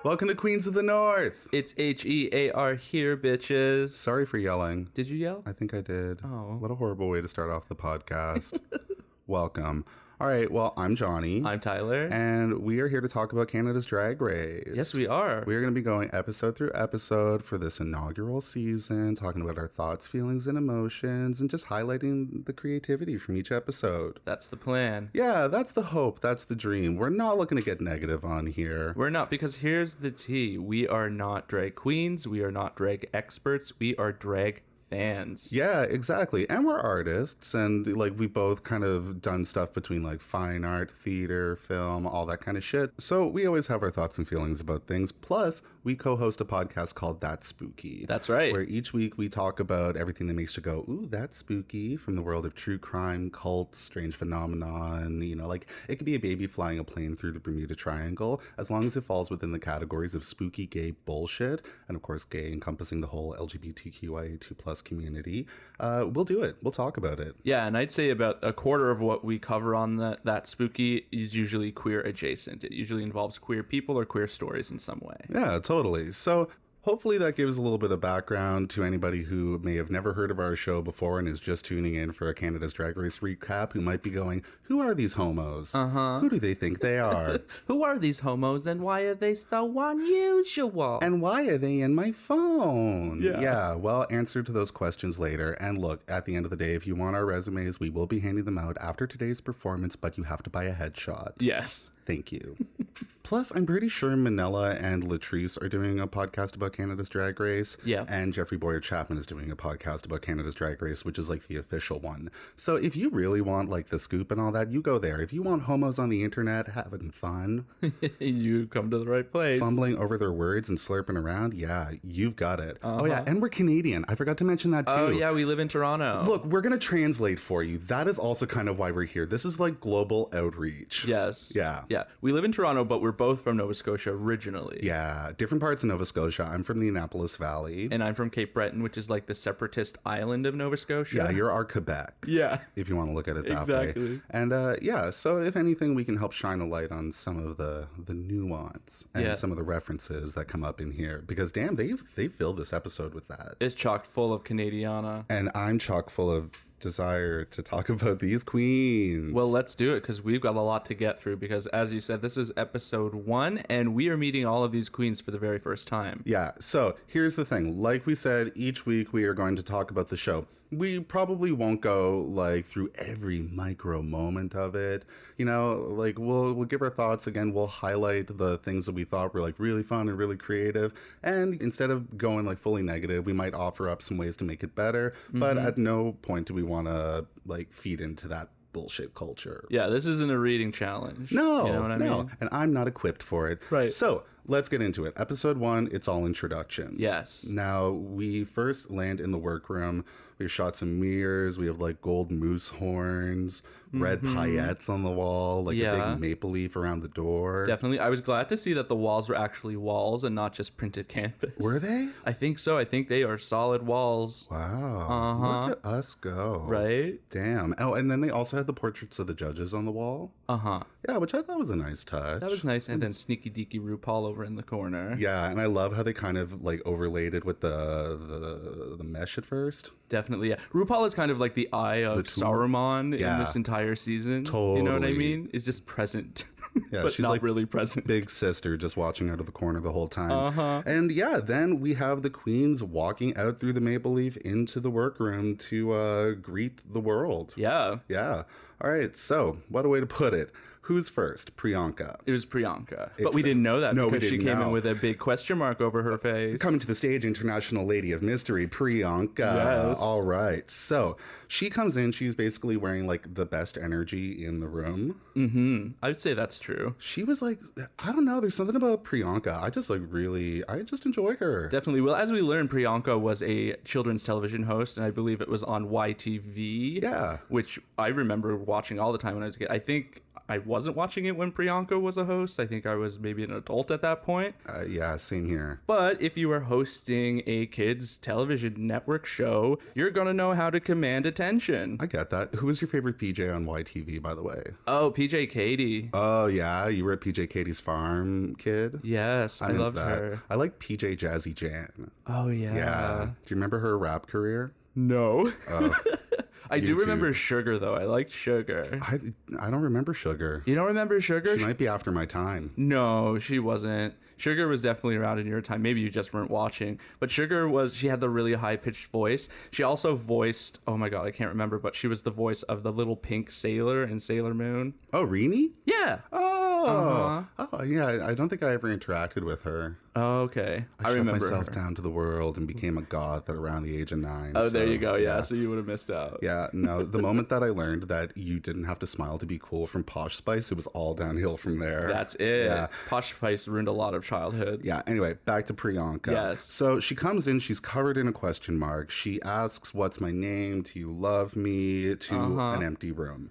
Welcome to Queens of the North. It's H-E-A-R here, bitches. Sorry for yelling. Did you yell? I think I did. Oh. What a horrible way to start off the podcast. Welcome. All right, well, I'm Johnny. I'm Tyler. And we are here to talk about Canada's Drag Race. Yes, we are. We are going to be going episode through episode for this inaugural season, talking about our thoughts, feelings, and emotions, and just highlighting the creativity from each episode. That's the plan. Yeah, that's the hope. That's the dream. We're not looking to get negative on here. We're not, because here's the tea. We are not drag queens. We are not drag experts. We are drag fans. Yeah, exactly. And we're artists, and like we both kind of done stuff between like fine art, theater, film, all that kind of shit. So we always have our thoughts and feelings about things. Plus, we co-host a podcast called That's Spooky. That's right. Where each week we talk about everything that makes you go, ooh, that's spooky, from the world of true crime, cults, strange phenomenon. You know, like it could be a baby flying a plane through the Bermuda Triangle, as long as it falls within the categories of spooky gay bullshit, and of course gay encompassing the whole LGBTQIA2+ community. We'll do it. We'll talk about it. Yeah, and I'd say about a quarter of what we cover on that spooky is usually queer adjacent. It usually involves queer people or queer stories in some way. Yeah, totally. So hopefully that gives a little bit of background to anybody who may have never heard of our show before and is just tuning in for a Canada's Drag Race recap, who might be going, who are these homos? Who do they think they are? Who are these homos and why are they so unusual? And why are they in my phone? Yeah. Well, answer to those questions later. And look, at the end of the day, if you want our resumes, we will be handing them out after today's performance, but you have to buy a headshot. Yes. Thank you. Plus, I'm pretty sure Manila and Latrice are doing a podcast about Canada's Drag Race. Yeah. And Jeffrey Bowyer-Chapman is doing a podcast about Canada's Drag Race, which is like the official one. So if you really want like the scoop and all that, you go there. If you want homos on the internet having fun, You come to the right place. fumbling over their words and slurping around, yeah, you've got it. Oh yeah, and we're Canadian. I forgot to mention that too. Oh, yeah, we live in Toronto. Look, we're going to translate for you. That is also kind of why we're here. This is like global outreach. Yes. Yeah. Yeah. We live in Toronto, but we're both from Nova Scotia originally. Yeah, different parts of Nova Scotia. I'm from the Annapolis Valley. And I'm from Cape Breton, which is like the separatist island of Nova Scotia. Yeah, you're our Quebec. Yeah. If you want to look at it that Exactly. way. And yeah, so if anything, we can help shine a light on some of the nuance and Yeah. some of the references that come up in here. Because damn, they filled this episode with that. It's chocked full of Canadiana. And I'm chock full of desire to talk about these queens. Well, let's do it, because we've got a lot to get through, because as you said, this is episode 1 and we are meeting all of these queens for the very first time. Yeah, so here's the thing. Like we said, each week we are going to talk about the show. We probably won't go like through every micro moment of it. You know, like we'll give our thoughts again. We'll highlight the things that we thought were like really fun and really creative. And instead of going like fully negative, we might offer up some ways to make it better. But at no point do we want to like feed into that bullshit culture. Yeah, this isn't a reading challenge. No, You know what I no. mean? And I'm not equipped for it. Right. So let's get into it. Episode 1, it's all introductions. Yes. Now, we first land in the workroom. We shot some mirrors. We have like gold moose horns, red paillettes on the wall, like a Yeah. big maple leaf around the door. Definitely. I was glad to see that the walls were actually walls and not just printed canvas. Were they? I think so. I think they are solid walls. Wow. Look at us go. Right? Damn. Oh, and then they also had the portraits of the judges on the wall. Uh-huh. Yeah, which I thought was a nice touch. That was nice. And then sneaky deaky RuPaul over in the corner. Yeah, and I love how they kind of like overlaid it with the mesh at first. Definitely, yeah. RuPaul is kind of like the eye of tool. Saruman Yeah. in this entire season. You know what I Totally. mean? It's just present, Yeah, but she's not like really present. Big sister just watching out of the corner the whole time. Uh-huh. And yeah, then we have the queens walking out through the maple leaf into the workroom to greet the world. Yeah, Yeah. All right. So what a way to put it. Who's first? Priyanka. it was Priyanka. But It's- we didn't know that No, we because she didn't came in know. with a big question mark over her face. Coming to the stage, International Lady of Mystery, Priyanka. Yes. All right. So she comes in. She's basically wearing like the best energy in the room. I would say that's true. She was like, I don't know. There's something about Priyanka. I just enjoy her. Definitely. Well, as we learned, Priyanka was a children's television host, and I believe it was on YTV. Yeah. Which I remember watching all the time when I was a kid. I think I wasn't watching it when Priyanka was a host. I think I was maybe an adult at that point. Yeah, same here. But if you are hosting a kids television network show, you're going to know how to command attention. I get that. Who was your favorite PJ on YTV, by the way? Oh, PJ Katie. Oh, yeah? You were a PJ Katie's farm kid? Yes, I loved her. I like PJ Jazzy Jan. Oh, yeah. Yeah. Do you remember her rap career? No. Oh, I do YouTube. remember Sugar, though. I liked Sugar. I don't remember Sugar. You don't remember Sugar? She might be after my time. No, she wasn't. Sugar was definitely around in your time. Maybe you just weren't watching. But she had the really high-pitched voice. She also voiced, oh my God, I can't remember, but she was the voice of the little pink sailor in Sailor Moon. Oh, Rini? Yeah. Oh, yeah. I don't think I ever interacted with her. Oh, okay. I shut remember myself her. down to the world and became a goth at around the age of 9. Oh, so, there you go. Yeah, so you would have missed out. Yeah, no, the moment that I learned that you didn't have to smile to be cool from Posh Spice, it was all downhill from there. That's it. Yeah. Posh Spice ruined a lot of childhoods. Yeah, anyway, back to Priyanka. Yes. So she comes in, she's covered in a question mark. She asks, "What's my name? Do you love me?" to an empty room.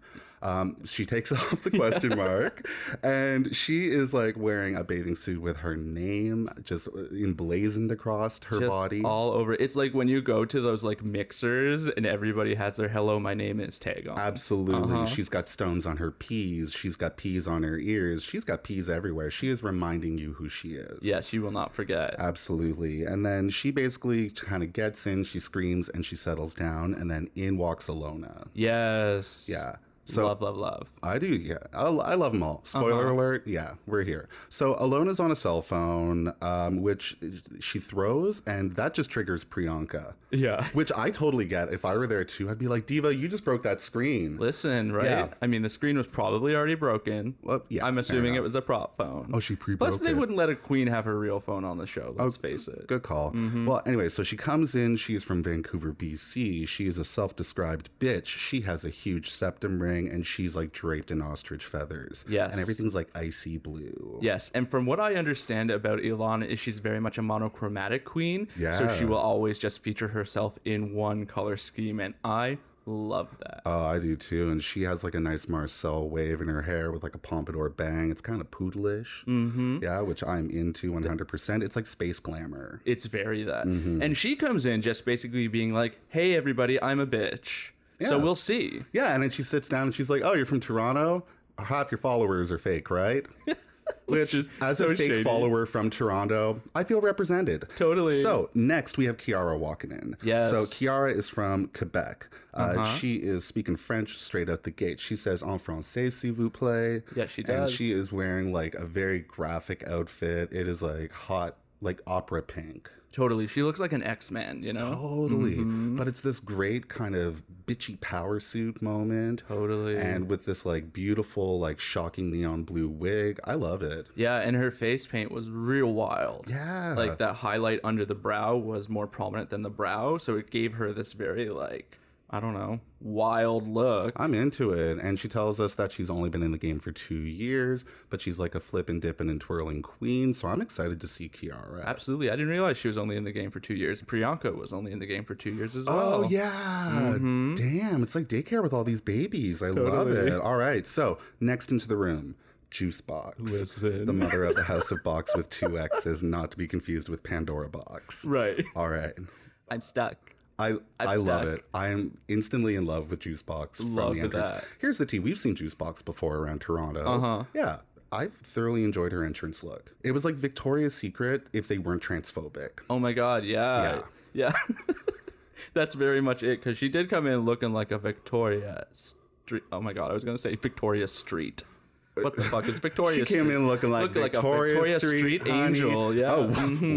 She takes off the question mark, and she is like wearing a bathing suit with her name just emblazoned across her Just body. all over. It's like when you go to those like mixers and everybody has their "Hello, my name is" tag on. Absolutely. She's got stones on her peas. She's got peas on her ears. She's got peas everywhere. She is reminding you who she is. Yes, you will not forget. Absolutely. And then she basically kind of gets in, she screams, and she settles down, and then in walks Alona. Yes. Yeah. So love. I do, yeah. I love them all. Spoiler alert, yeah, we're here. So Alona's on a cell phone, which she throws, and that just triggers Priyanka. Yeah. Which I totally get. If I were there too, I'd be like, Diva, you just broke that screen. Listen, right? Yeah. I mean, the screen was probably already broken. Well, yeah, I'm fair assuming it enough. was a prop phone. Oh, she pre-broke Plus, they it. wouldn't let a queen have her real phone on the show. Let's face it. Good call. Well, anyway, so she comes in. She's from Vancouver, BC. She is a self-described bitch. She has a huge septum ring, and she's like draped in ostrich feathers. Yes. And everything's like icy blue. Yes, and from what I understand about Ilana is she's very much a monochromatic queen. Yeah. So she will always just feature herself in one color scheme, and I love that. Oh, I do too. And she has like a nice Marcel wave in her hair with like a pompadour bang. It's kind of poodleish. Mm-hmm. Yeah, which I'm into 100%. It's like space glamour. It's very that. Mm-hmm. And she comes in just basically being like, hey, everybody, I'm a bitch. So Yeah. we'll see. Yeah, and then she sits down and she's like, "Oh, you're from Toronto? Half your followers are fake, right?" Which, is as so a fake shady. follower from Toronto, I feel represented. Totally. So next we have Kiara walking in. Yes. So Kiara is from Quebec. She is speaking French straight out the gate. She says "en français, s'il vous plaît." Yeah, she And does. she is wearing like a very graphic outfit. It is like hot, like opera pink. Totally. She looks like an X-Man, you know? Totally. But it's this great kind of bitchy power suit moment. Totally. And with this like beautiful, like shocking neon blue wig. I love it. Yeah, and her face paint was real wild. Yeah. Like that highlight under the brow was more prominent than the brow, so it gave her this very like, I don't know, wild look. I'm into it. And she tells us that she's only been in the game for 2 years, but she's like a flippin', dippin', and twirling queen. So I'm excited to see Kiara. Absolutely. I didn't realize she was only in the game for 2 years. Priyanka was only in the game for 2 years as well. Oh, yeah. Damn. It's like daycare with all these babies. I love Totally. it. All right. So next into the room. Juice Box. Listen. The mother of the House of Box with 2 X's, not to be confused with Pandora Box. Right. All right. I'm stuck. I love stuck. it. I am instantly in love with Juice Box from Love the entrance. that. Here's the tea. We've seen Juice Box before around Toronto. Yeah. I've thoroughly enjoyed her entrance look. It was like Victoria's Secret if they weren't transphobic. Oh my God, yeah. Yeah. That's very much it, because she did come in looking like a Victoria Street. Oh my God, I was going to say Victoria Street. What the fuck is Victoria She came Street? in looking like Looking like a Victoria Street honey. angel, yeah. Oh,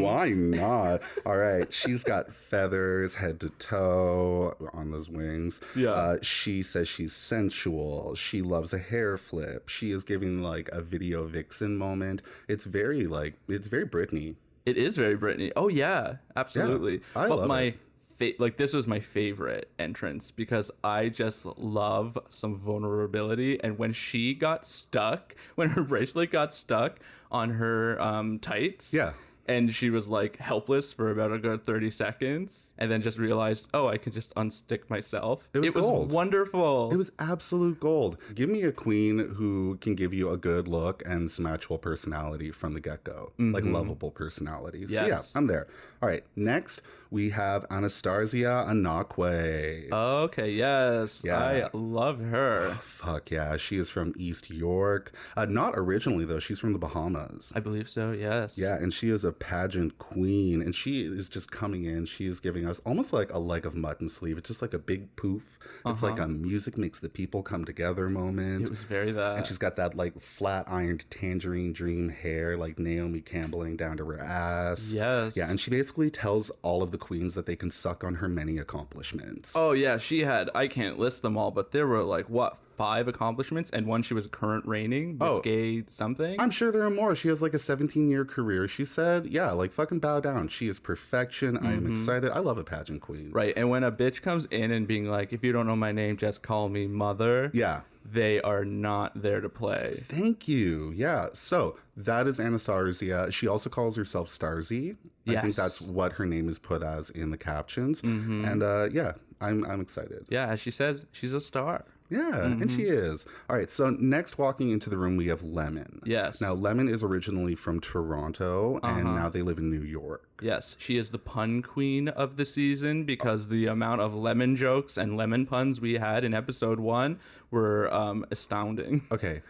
why not? All right. She's got feathers head to toe on those wings. Yeah. She says she's sensual. She loves a hair flip. She is giving like a video vixen moment. It's very Britney. It is very Britney. Oh yeah, absolutely. I love it. Like this was my favorite entrance because I just love some vulnerability. And when she got stuck, when her bracelet got stuck on her tights, Yeah. And she was like helpless for about a good 30 seconds and then just realized, oh, I can just unstick myself. It was gold. Wonderful. It was absolute gold. Give me a queen who can give you a good look and some actual personality from the get-go. Like lovable personality. So yeah, I'm there. All right, next we have Anastasia Anakwe. Okay, yes. Yeah. I love her. Fuck yeah, she is from East York. Not originally though, she's from the Bahamas. I believe so, yes. Yeah, and she is a pageant queen, and she is just coming in. She is giving us almost like a leg of mutton sleeve. It's just like a big poof. It's like a music makes the people come together moment. It was very that. And she's got that like flat ironed tangerine dream hair, like Naomi Campbelling down to her ass. Yes. Yeah, and she basically tells all of the queens that they can suck on her many accomplishments. Oh, yeah, she had, I can't list them all, but there were like, what, 5 accomplishments, and one she was current reigning, Biscay something. I'm sure there are more. She has like a 17-year career. She said, yeah, like fucking bow down. She is perfection. I am excited. I love a pageant queen. Right, and when a bitch comes in and being like, if you don't know my name, just call me mother. Yeah. They are not there to play. Thank you. Yeah. So that is Anastasia. She also calls herself Starzy. Yes. I think that's what her name is put as in the captions. And yeah, I'm excited. Yeah, as she says, she's a star. Yeah, and she is. All right, so next walking into the room, we have Lemon. Yes. Now, Lemon is originally from Toronto, and now they live in New York. Yes, she is the pun queen of the season because the amount of lemon jokes and lemon puns we had in episode 1 were astounding. Okay.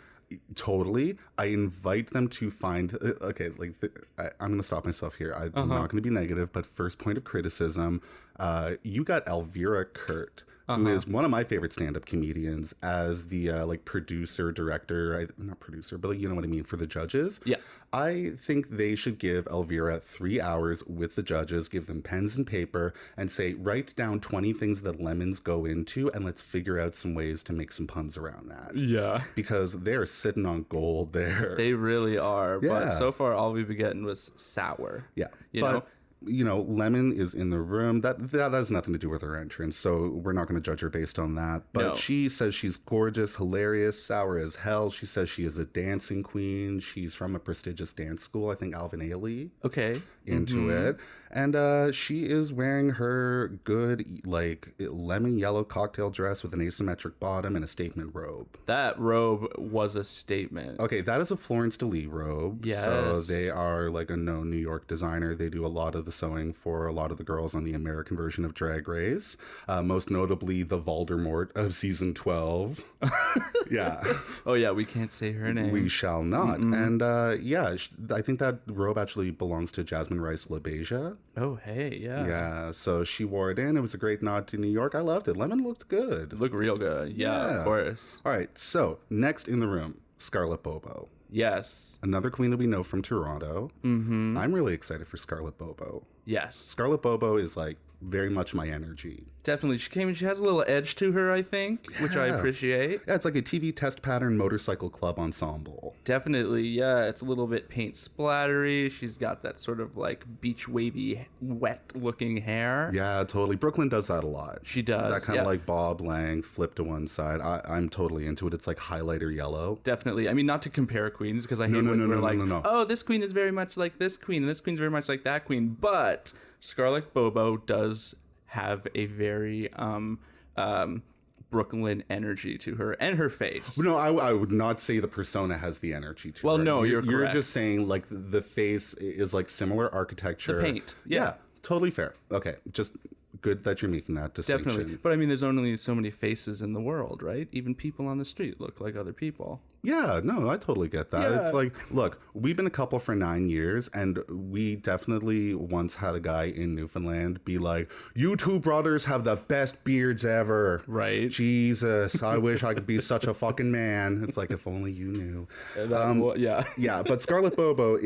Totally. I invite them to find I'm gonna stop myself here. I'm not gonna be negative, but first point of criticism, you got Elvira Kurt, who is one of my favorite stand-up comedians, as the like producer, director, not producer, but you know what I mean, for the judges. Yeah. I think they should give Elvira 3 hours with the judges, give them pens and paper, and say, write down 20 things that lemons go into, and let's figure out some ways to make some puns around that. Yeah. Because they're sitting on gold there. They really are. But Yeah. so far, all we've been getting was sour. Yeah. You but, know? you know, Lemon is in the room. That has nothing to do with her entrance, so we're not going to judge her based on that. But No. she says she's gorgeous, hilarious, sour as hell. She says she is a dancing queen. She's from a prestigious dance school, I think Alvin Ailey. Okay. Into it. And she is wearing her good, like, lemon yellow cocktail dress with an asymmetric bottom and a statement robe. That robe was a statement. Okay, that is a Florence DeLee robe. So Yes. they are like a known New York designer. They do a lot of the sewing for a lot of the girls on the American version of Drag Race. Most notably, the Voldemort of season 12. Yeah. Oh, yeah, we can't say her name. We shall not. And yeah, I think that robe actually belongs to Jasmine Rice LaBeija. Oh, hey, yeah. Yeah, so she wore it in. It was a great nod to New York. I loved it. Lemon looked good. It looked real good. Yeah, of course. All right, so next in the room, Scarlett Bobo. Yes. Another queen that we know from Toronto. I'm really excited for Scarlett Bobo. Yes. Scarlett Bobo is like very much my energy. Definitely. She came and she has a little edge to her, I think, which I Yeah. appreciate. Yeah, it's like a TV test pattern motorcycle club ensemble. Definitely, yeah. It's a little bit paint splattery. She's got that sort of like beach wavy, wet looking hair. Yeah, totally. Brooklyn does that a lot. She does. That kind of like Bob Lang flip to one side. I'm totally into it. It's like highlighter yellow. Definitely. I mean, not to compare queens because I hate no, when no, we're no, like, no, no. oh, this queen is very much like this queen, and this queen's very much like that queen. But Scarlett Bobo does have a very Brooklyn energy to her and her face. No, I would not say the persona has the energy to Well, her. no, you're You're correct. just saying like the face is like similar architecture. The paint, yeah. Totally fair. Okay, just good that you're making that distinction. Definitely. But I mean, there's only so many faces in the world, right? Even people on the street look like other people. Yeah, no, I totally get that. Yeah. It's like, look, we've been a couple for 9 years, and we definitely once had a guy in Newfoundland be like, you two brothers have the best beards ever. Right. Jesus, I wish I could be such a fucking man. It's like, if only you knew. Yeah. Yeah, but Scarlett Bobo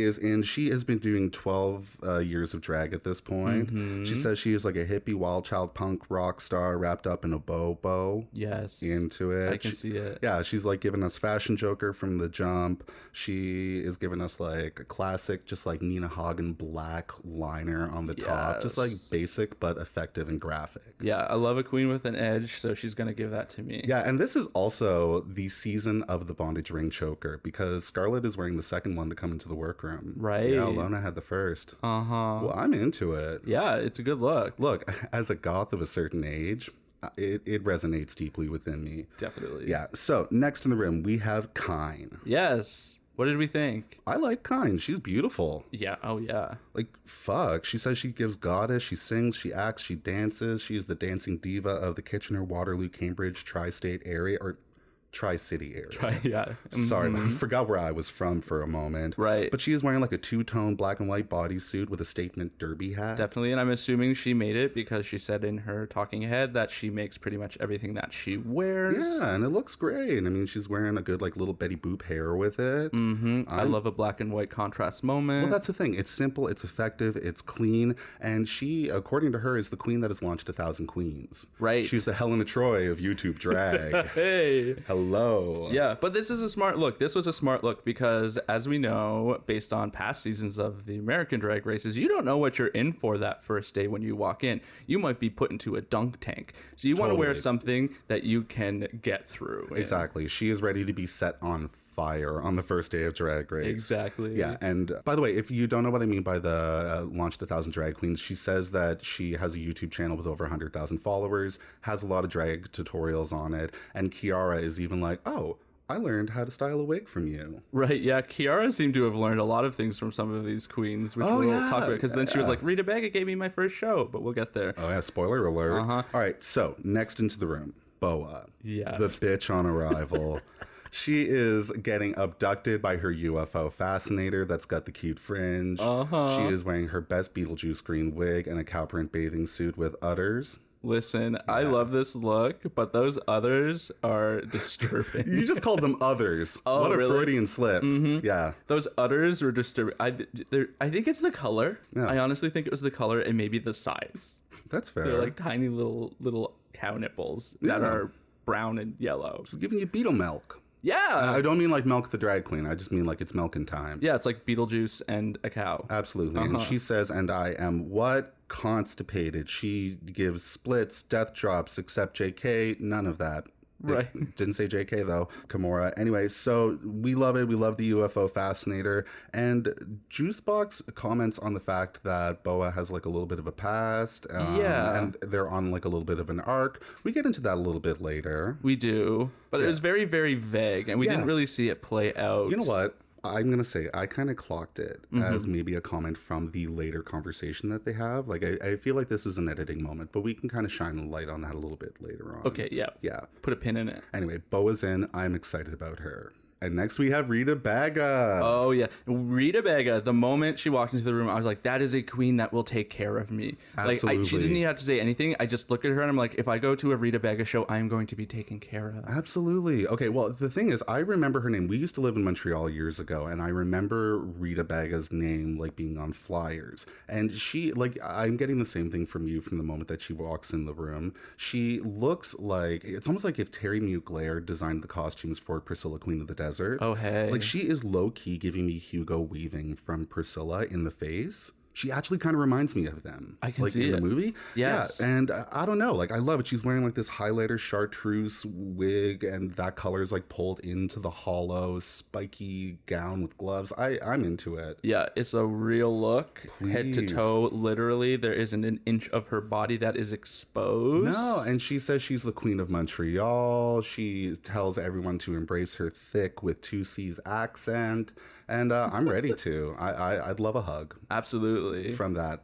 she has been doing 12 years of drag at this point. She says she is like a hippie wild child punk rock star wrapped up in a bobo. Yes. Into it. I can see it. Yeah, she's like giving us fashion jokes choker from the jump. She is giving us like a classic, just like Nina Hagen black liner on the top. Just like basic but effective and graphic. Yeah, I love a queen with an edge, so she's going to give that to me. Yeah, and this is also the season of the bondage ring choker because Scarlett is wearing the second one to come into the workroom. Right. Yeah, Lona had the first. Uh-huh. Well, I'm into it. Yeah, it's a good look. Look, as a goth of a certain age, it resonates deeply within me. Definitely. Yeah, so next in the room, we have Kyne. Yes. What did we think? I like Kyne. She's beautiful. Yeah. Oh, yeah. Like, fuck. She says she gives goddess. She sings, she acts, she dances. She is the dancing diva of the Kitchener, Waterloo, Cambridge, tri-state area, or tri-city area. Yeah. Sorry, I forgot where I was from for a moment. Right. But she is wearing like a two-tone black and white bodysuit with a statement derby hat. Definitely, and I'm assuming she made it because she said in her talking head that she makes pretty much everything that she wears. Yeah, and it looks great. I mean, she's wearing a good like little Betty Boop hair with it. Mm-hmm. I love a black and white contrast moment. Well, that's the thing. It's simple, it's effective, it's clean, and she, according to her, is the queen that has launched 1,000 queens. Right. She's the Helena Troy of YouTube drag. Hey. Hello. Yeah, but this is a smart look. This was a smart look because, as we know, based on past seasons of the American drag races, you don't know what you're in for that first day when you walk in. You might be put into a dunk tank. So you want to wear something that you can get through. Exactly. She is ready to be set on fire on the first day of Drag Race. Exactly. Yeah, and by the way, if you don't know what I mean by the launched 1,000 drag queens, she says that she has a YouTube channel with over 100,000 followers, has a lot of drag tutorials on it, and Kiara is even like, oh, I learned how to style a wig from you. Right, yeah. Kiara seemed to have learned a lot of things from some of these queens, which we'll talk about. Because then she was like, Rita Baga gave me my first show, but we'll get there. Oh, yeah, spoiler alert. Uh-huh. All right, so next into the room, Boa. Yes. The bitch on arrival. She is getting abducted by her UFO fascinator that's got the cute fringe. She is wearing her best Beetlejuice green wig and a cow print bathing suit with udders. Listen, I love this look, but those others are disturbing. You just called them others. Oh, what a really? Freudian slip. Mm-hmm. Yeah. Those udders were disturbing. I think it's the color. Yeah. I honestly think it was the color and maybe the size. That's fair. They're like tiny little cow nipples that are brown and yellow. It's giving you beetle milk. Yeah. I don't mean like Milk the drag queen. I just mean like it's milk in time. Yeah, it's like Beetlejuice and a cow. Absolutely. And she says, and I am what? Constipated. She gives splits, death drops, except JK. None of that. Right. It didn't say JK though. Kimura. Anyway, so we love it. We love the UFO fascinator. And Juicebox comments on the fact that Boa has like a little bit of a past. And they're on like a little bit of an arc. We get into that a little bit later. We do. But it was very, very vague, and we didn't really see it play out. You know what? I'm going to say I kind of clocked it as maybe a comment from the later conversation that they have. Like, I feel like this is an editing moment, but we can kind of shine a light on that a little bit later on. Okay, yeah. Yeah. Put a pin in it. Anyway, Boa's in. I'm excited about her. And next we have Rita Baga. Oh, yeah. Rita Baga, the moment she walked into the room, I was like, that is a queen that will take care of me. Absolutely. Like, she didn't even have to say anything. I just look at her and I'm like, if I go to a Rita Baga show, I'm going to be taken care of. Absolutely. Okay, well, the thing is, I remember her name. We used to live in Montreal years ago, and I remember Rita Baga's name, like, being on flyers. And she, like, I'm getting the same thing from you from the moment that she walks in the room. She looks like, it's almost like if Terry Mugler designed the costumes for Priscilla, Queen of the Desert. Oh, hey. Like, she is low-key giving me Hugo Weaving from Priscilla in the face. She actually kind of reminds me of them. I can like, see in it. the movie. Yes. Yeah, and I don't know. Like, I love it. She's wearing, like, this highlighter chartreuse wig, and that color is, like, pulled into the hollow, spiky gown with gloves. I'm into it. Yeah, it's a real look. Head to Please. toe, literally. There isn't an inch of her body that is exposed. No, and she says she's the queen of Montreal. She tells everyone to embrace her thick with 2C's accent, and I'm ready to. I'd love a hug. Absolutely. From that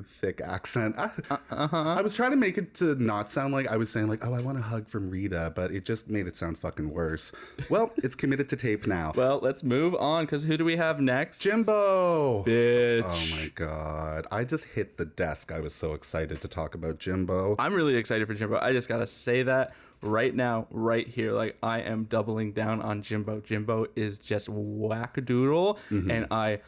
thick accent. I was trying to make it to not sound like I was saying like, oh, I want a hug from Rita, but it just made it sound fucking worse. Well, it's committed to tape now. Well, let's move on, because who do we have next? Jimbo! Bitch. Oh my god. I just hit the desk. I was so excited to talk about Jimbo. I'm really excited for Jimbo. I just gotta say that right now, right here. Like, I am doubling down on Jimbo. Jimbo is just wackadoodle, and I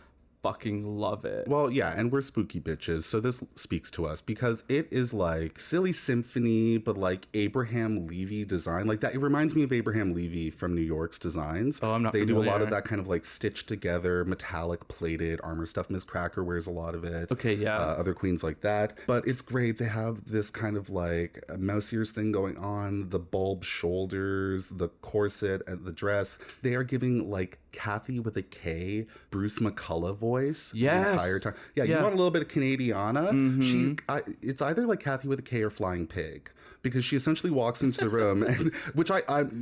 fucking love it. Well, yeah, and we're spooky bitches, so this speaks to us because it is like silly symphony, but like Abraham Levy design, like that. It reminds me of Abraham Levy from New York's designs. Oh, I'm not They do a lot of familiar. that kind of like stitched together, metallic plated armor stuff. Miss Cracker wears a lot of it. Okay, yeah. Other queens like that, but it's great. They have this kind of like a mouse ears thing going on, the bulb shoulders, the corset, and the dress. They are giving like Kathy with a K, Bruce McCullough voice the Yes. entire time. Yeah, you Yeah. want a little bit of Canadiana. It's either like Kathy with a K or Flying Pig. Because she essentially walks into the room, and which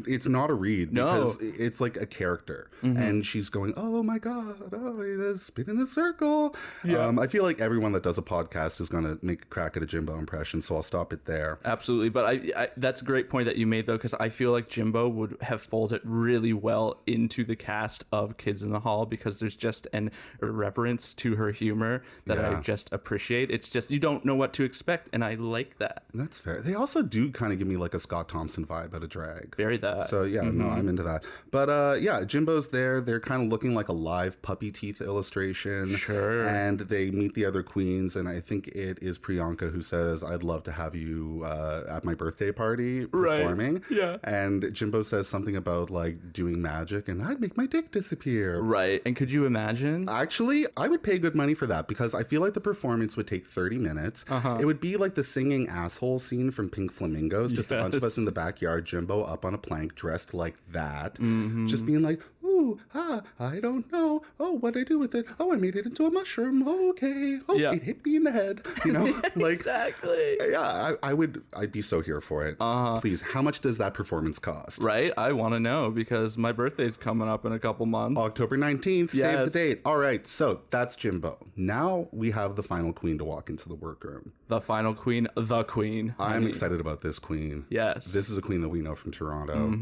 it's not a read because it's like a character, and she's going, "Oh my god, oh, you spin in a circle." Yeah. I feel like everyone that does a podcast is going to make a crack at a Jimbo impression, so I'll stop it there. Absolutely, but I that's a great point that you made though, because I feel like Jimbo would have folded really well into the cast of Kids in the Hall because there's just an irreverence to her humor that I Yeah. just appreciate. It's just you don't know what to expect, and I like that. That's fair. They also do kind of give me like a Scott Thompson vibe at a drag. Very that. So yeah, no, I'm into that. But yeah, Jimbo's there. They're kind of looking like a live puppy teeth illustration. Sure. And they meet the other queens, and I think it is Priyanka who says, "I'd love to have you at my birthday party performing." Yeah. And Jimbo says something about like doing magic, and I'd make my dick disappear. Right, and could you imagine? Actually, I would pay good money for that because I feel like the performance would take 30 minutes. It would be like the singing asshole scene from Pink Flamingos, just a bunch of us in the backyard, Jimbo up on a plank dressed like that, just being like, "Ooh, I don't know. Oh, what'd I do with it? Oh, I made it into a mushroom. Okay. Oh, Yeah. it hit me in the head." You know, like, Exactly. yeah, I'd be so here for it. Please, how much does that performance cost? Right, I want to know because my birthday's coming up in a couple months. October 19th, save Yes. the date. All right, so that's Jimbo. Now we have the final queen to walk into the workroom. The final queen, the queen. I'm excited about this queen. Yes. This is a queen that we know from Toronto.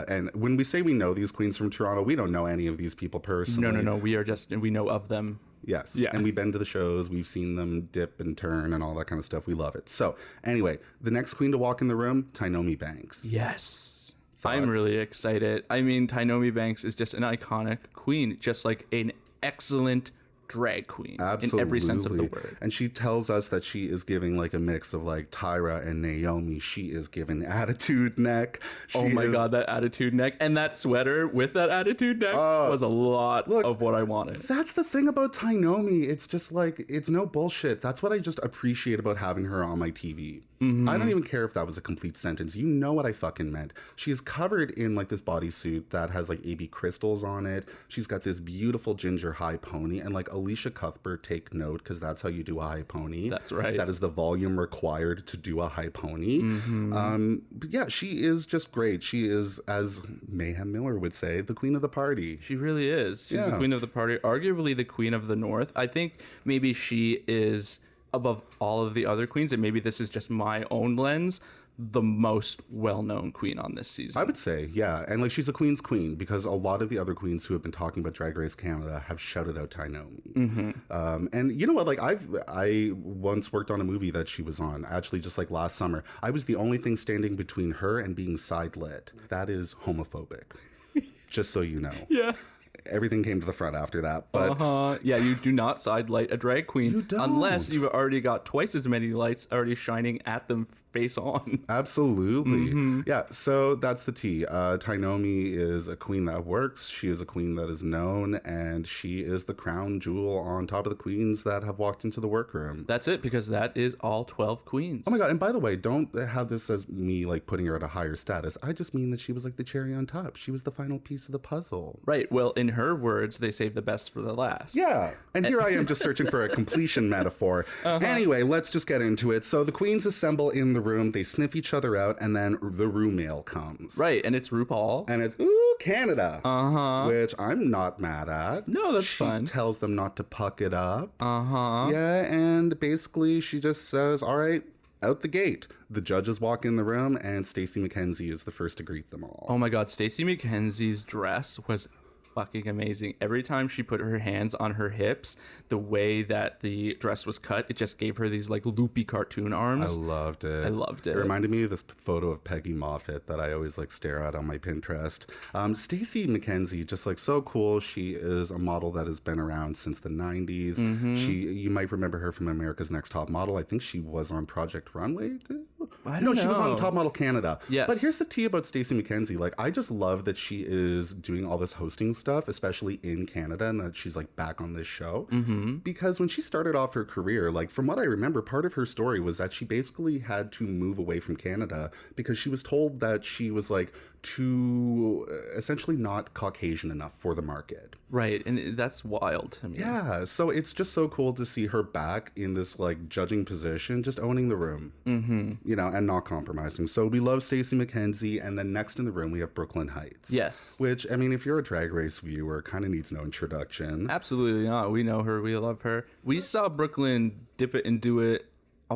And when we say we know these queens from Toronto, we don't know any of these people personally. No. We know of them. Yes. Yeah. And we've been to the shows. We've seen them dip and turn and all that kind of stuff. We love it. So anyway, the next queen to walk in the room, Tainomi Banks. Yes. Thoughts? I'm really excited. I mean, Tainomi Banks is just an iconic queen, just like an excellent drag queen Absolutely. in every sense of the word. And she tells us that she is giving like a mix of like Tyra and Naomi. She is giving attitude neck. Oh my God, that attitude neck and that sweater with that attitude neck was a lot of what I wanted. That's the thing about Tainomi. It's just like, it's no bullshit. That's what I just appreciate about having her on my TV. I don't even care if that was a complete sentence. You know what I fucking meant. She's covered in like this bodysuit that has like AB crystals on it. She's got this beautiful ginger high pony, and like Alicia Cuthbert, take note, because that's how you do a high pony. That's right. That is the volume required to do a high pony. But yeah, she is just great. She is, as Mayhem Miller would say, the queen of the party. She really is. She's the Yeah. queen of the party, arguably the queen of the North. I think maybe she is above all of the other queens, and maybe this is just my own lens, the most well-known queen on this season. I would say, yeah. And like, she's a queen's queen because a lot of the other queens who have been talking about Drag Race Canada have shouted out Tainomi. And you know what? Like, I once worked on a movie that she was on, actually, just like last summer. I was the only thing standing between her and being side-lit. That is homophobic. Just so you know. Yeah. Everything came to the front after that. But Yeah, you do not side light a drag queen You don't. unless you've already got twice as many lights already shining at them face on. absolutely. Yeah, so that's the tea. Tainomi is a queen that works. She is a queen that is known, and she is the crown jewel on top of the queens that have walked into the workroom. That's it, because that is all 12 queens. Oh my god, and by the way, don't have this as me like putting her at a higher status. I just mean that she was like the cherry on top. She was the final piece of the puzzle. Right, well, in her words, they saved the best for the last. Yeah, and here I am just searching for a completion metaphor. Anyway, let's just get into it. So the queens assemble in the room, they sniff each other out, and then the room mail comes. Right, and it's RuPaul. And it's, ooh, Canada. Which I'm not mad at. No, that's she fun. tells them not to puck it up. Yeah, and basically she just says, all right, out the gate. The judges walk in the room, and Stacey McKenzie is the first to greet them all. Oh my God, Stacey McKenzie's dress was fucking amazing. Every time she put her hands on her hips, the way that the dress was cut, it just gave her these like loopy cartoon arms. I loved it. I loved it. It reminded me of this photo of Peggy Moffat that I always like stare at on my Pinterest. Stacey McKenzie, just like so cool. She is a model that has been around since the 90s. You might remember her from America's Next Top Model. I think she was on Project Runway too. I don't know. She was on Top Model Canada. Yes. But here's the tea about Stacey McKenzie. Like, I just love that she is doing all this hosting stuff, especially in Canada, and that she's like back on this show. Because when she started off her career, like from what I remember, part of her story was that she basically had to move away from Canada because she was told that she was like too essentially not Caucasian enough for the market. Right, and that's wild to me. Yeah, so it's just so cool to see her back in this like judging position, just owning the room, you know, and not compromising. So we love Stacey McKenzie, and then next in the room we have Brooklyn Heights. Yes. Which, I mean, if you're a Drag Race viewer, kind of needs no introduction. Absolutely not. We know her. We love her. We saw Brooklyn dip it and do it. Oh,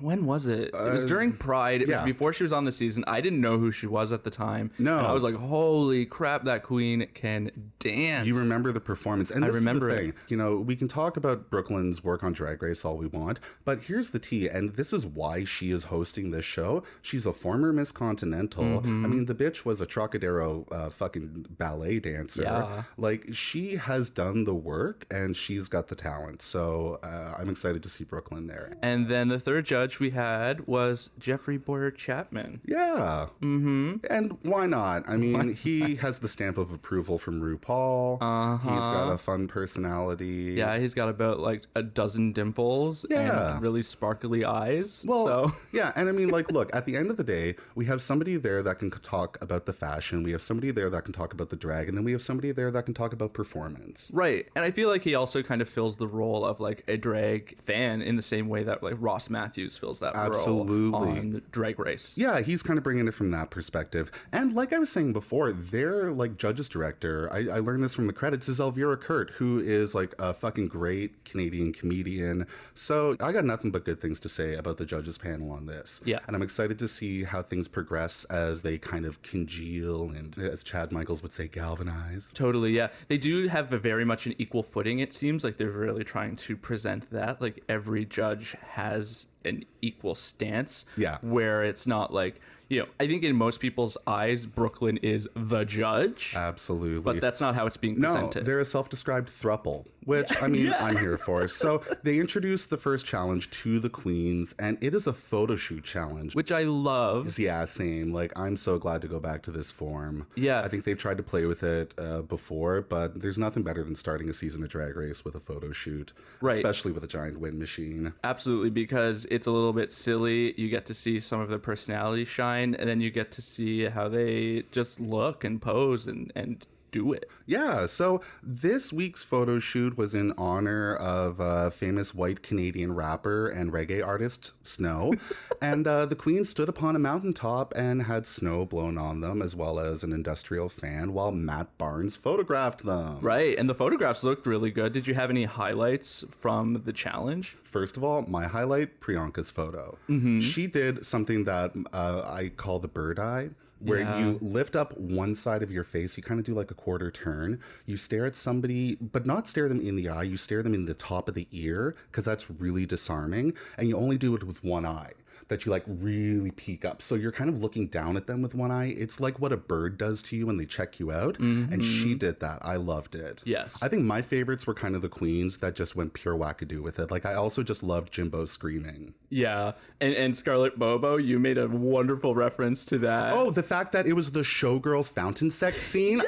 when was it? It was during Pride. It was before she was on the season. I didn't know who she was at the time. No. And I was like, holy crap, that queen can dance. You remember the performance. And this I remember is the thing. You know, we can talk about Brooklyn's work on Drag Race all we want, but here's the tea, and this is why she is hosting this show. She's a former Miss Continental. I mean, the bitch was a Trocadero fucking ballet dancer. Yeah. Like, she has done the work, and she's got the talent. So I'm excited to see Brooklyn there. And then the third judge we had was Jeffrey Bowyer-Chapman. Yeah. And why not? I mean, he has the stamp of approval from RuPaul. He's got a fun personality. Yeah, he's got about like a dozen dimples and really sparkly eyes. Well, so. yeah, and I mean, like, look, at the end of the day, we have somebody there that can talk about the fashion, we have somebody there that can talk about the drag, and then we have somebody there that can talk about performance. Right, and I feel like he also kind of fills the role of like a drag fan in the same way that like Ross Matthews fills that role on Drag Race. Yeah, he's kind of bringing it from that perspective. And like I was saying before, their like judges director, I learned this from the credits, is Elvira Kurt, who is like a fucking great Canadian comedian. So I got nothing but good things to say about the judges panel on this. Yeah. And I'm excited to see how things progress as they kind of congeal and, as Chad Michaels would say, galvanize. Totally, yeah. They do have a very much an equal footing, it seems. Like they're really trying to present that. Like every judge has an equal stance. Yeah. Where it's not like, you know, I think in most people's eyes, Brooklyn is the judge. Absolutely. But that's not how it's being presented. No, they're a self-described throuple, which, I mean, I'm here for. So they introduced the first challenge to the queens, and it is a photo shoot challenge. Which I love. Yeah, same. Like, I'm so glad to go back to this form. Yeah. I think they've tried to play with it before, but there's nothing better than starting a season of Drag Race with a photo shoot. Right. Especially with a giant wind machine. Absolutely, because it's a little bit silly. You get to see some of the personality shine, and then you get to see how they just look and pose and do it. Yeah, so this week's photo shoot was in honor of famous white Canadian rapper and reggae artist Snow. And the queens stood upon a mountaintop and had snow blown on them, as well as an industrial fan, while Matt Barnes photographed them. Right, and the photographs looked really good. Did you have any highlights from the challenge? First of all, my highlight, Priyanka's photo. She did something that I call the bird eye, where you lift up one side of your face, you kind of do like a quarter turn. You stare at somebody, but not stare them in the eye. You stare them in the top of the ear, because that's really disarming. And you only do it with one eye, that you like really peek up. So you're kind of looking down at them with one eye. It's like what a bird does to you when they check you out. And she did that. I loved it. Yes. I think my favorites were kind of the queens that just went pure wackadoo with it. Like, I also just loved Jimbo screaming. Yeah. And Scarlett Bobo, you made a wonderful reference to that. Oh, the fact that it was the Showgirls fountain sex scene.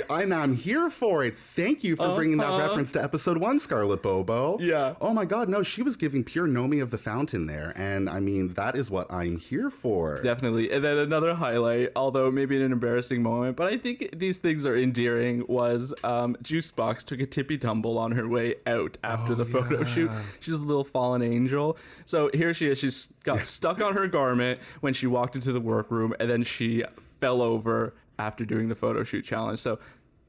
I'm here for it. Thank you for bringing that reference to episode 1, Scarlett Bobo. Yeah. Oh my God, no, she was giving pure Nomi of the Fountain there. And I mean, that is what I'm here for. Definitely. And then another highlight, although maybe an embarrassing moment, but I think these things are endearing, was Juicebox took a tippy tumble on her way out after the photo shoot. She's a little fallen angel. So here she is. She's got stuck on her garment when she walked into the workroom, and then she fell over after doing the photo shoot challenge. So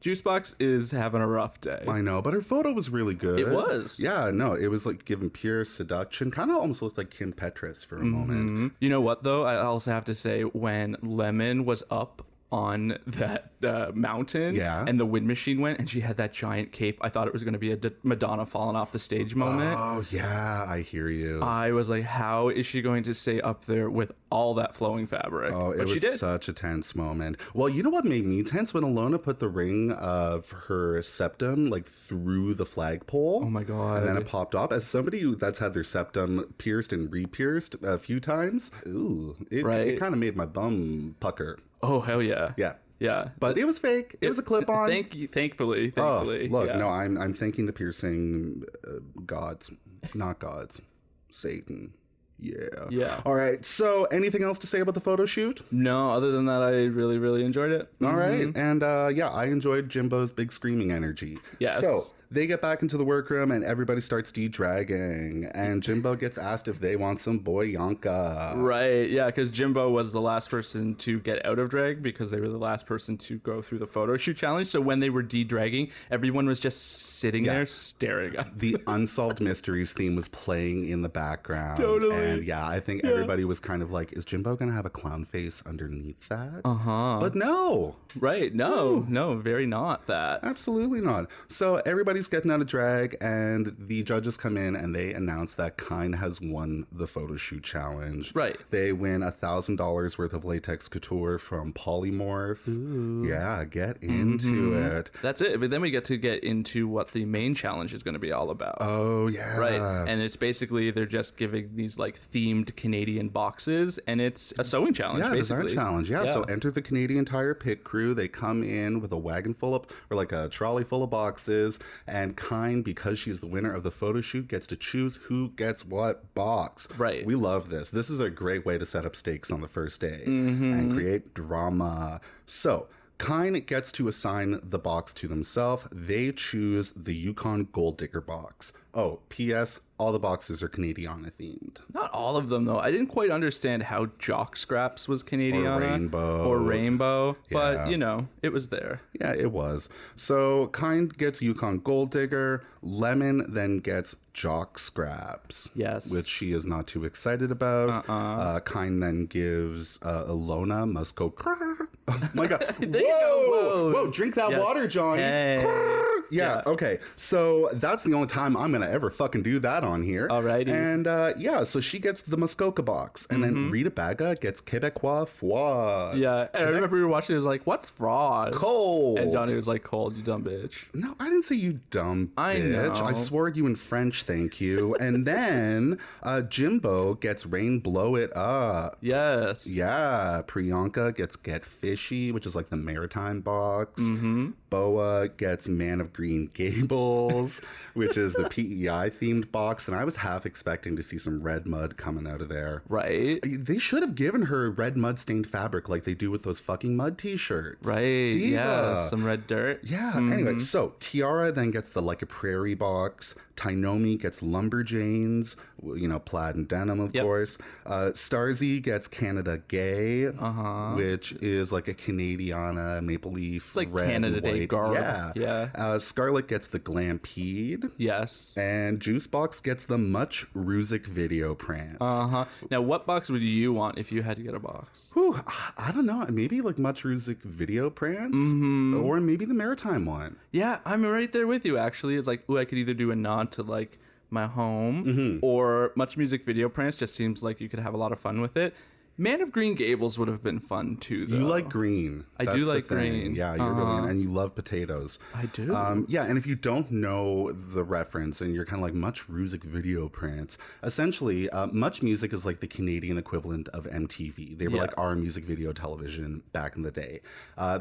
Juicebox is having a rough day. I know, but her photo was really good. It was. Yeah, no, it was like giving pure seduction. Kind of almost looked like Kim Petras for a moment. You know what, though? I also have to say, when Lemon was up on that mountain, Yeah. and the wind machine went, and she had that giant cape. I thought it was going to be a Madonna falling off the stage moment. Oh, yeah, I hear you. I was like, how is she going to stay up there with all that flowing fabric? Oh, it But she was did. such a tense moment. Well, you know what made me tense? When Alona put the ring of her septum like through the flagpole. Oh my God. And then it popped off. As somebody that's had their septum pierced and re-pierced a few times, ooh, Right. it kind of made my bum pucker. Oh, hell yeah. Yeah. Yeah. But it was fake. It was a clip-on. Thankfully. Oh, look, yeah. no, I'm thanking the piercing gods, not gods, Satan. Yeah. Yeah. All right. So, anything else to say about the photo shoot? No, other than that, I really, really enjoyed it. All right. And yeah, I enjoyed Jimbo's big screaming energy. Yes. So they get back into the workroom and everybody starts de-dragging. And Jimbo gets asked if they want some boyanka. Right, yeah, because Jimbo was the last person to get out of drag because they were the last person to go through the photo shoot challenge. So when they were de-dragging, everyone was just sitting there staring at The Unsolved Mysteries theme was playing in the background. Totally. And yeah, I think everybody was kind of like, is Jimbo going to have a clown face underneath that? Uh-huh. But no. Right, no, very not that. Absolutely not. So everybody's getting out of drag, and the judges come in and they announce that Kine has won the photo shoot challenge. Right. They win $1,000 worth of latex couture from Polymorph. Ooh. Yeah, get into it. That's it, but then we get into what the main challenge is going to be all about. Oh, yeah. Right, and it's basically they're just giving these like themed Canadian boxes, and it's a sewing challenge, Yeah, basically. design challenge. Yeah. So enter the Canadian Tire pit crew. They come in with a wagon full of, or like a trolley full of boxes. And Kine, because she's the winner of the photo shoot, gets to choose who gets what box. Right. We love this. This is a great way to set up stakes on the first day and create drama. So Kine gets to assign the box to themselves. They choose the Yukon Gold Digger box. Oh, P.S. All the boxes are Canadiana themed. Not all of them, though. I didn't quite understand how Jock Scraps was Canadiana. Or Rainbow. But, Yeah. you know, it was there. Yeah, it was. So Kine gets Yukon Gold Digger. Lemon then gets Jock Scraps. Yes. Which she is not too excited about. Kine then gives Alona Musco. Oh my God. There you go. Whoa. Drink that Yeah. water, Johnny. Hey. Yeah, okay. So that's the only time I'm going to ever fucking do that on here. Alrighty. And yeah, so she gets the Muskoka box. And then Rita Baga gets Quebecois Foie. Yeah, and I remember we were watching it, was like, what's fraud? Cold. And Johnny was like, cold, you dumb bitch. No, I didn't say you dumb bitch. I know. I swore at you in French, thank you. And then Jimbo gets Rain Blow It Up. Yes. Yeah, Priyanka gets Get Fishy, which is like the maritime box. Boa gets Man of Green Gables, which is the PEI themed box. And I was half expecting to see some red mud coming out of there. Right. They should have given her red mud stained fabric like they do with those fucking mud t-shirts. Right. Diva. Yeah. Some red dirt. Yeah. Anyway, so Kiara then gets the Like a Prairie box. Tainomi gets Lumberjanes, you know, plaid and denim, of course. Starzy gets Canada Gay, which is like a Canadiana maple leaf. It's like red Canada and Day white. garb. Yeah. Scarlet gets the Glampede. Yes. And Juicebox gets the Much Rusic video prance. Now, what box would you want if you had to get a box? Whew, I don't know. Maybe like Much Rusic video prance, or maybe the maritime one. Yeah, I'm right there with you, actually. It's like, ooh, I could either do a nod to like my home or Much Music Video Prance. Just seems like you could have a lot of fun with it. Man of Green Gables would have been fun too, though. You like green. I do That's the like thing. green. Yeah, you're really, and you love potatoes. I do. Yeah, and if you don't know the reference and you're kind of like Much Rusic video prance, essentially, Much Music is like the Canadian equivalent of MTV. They were like our music video television back in the day.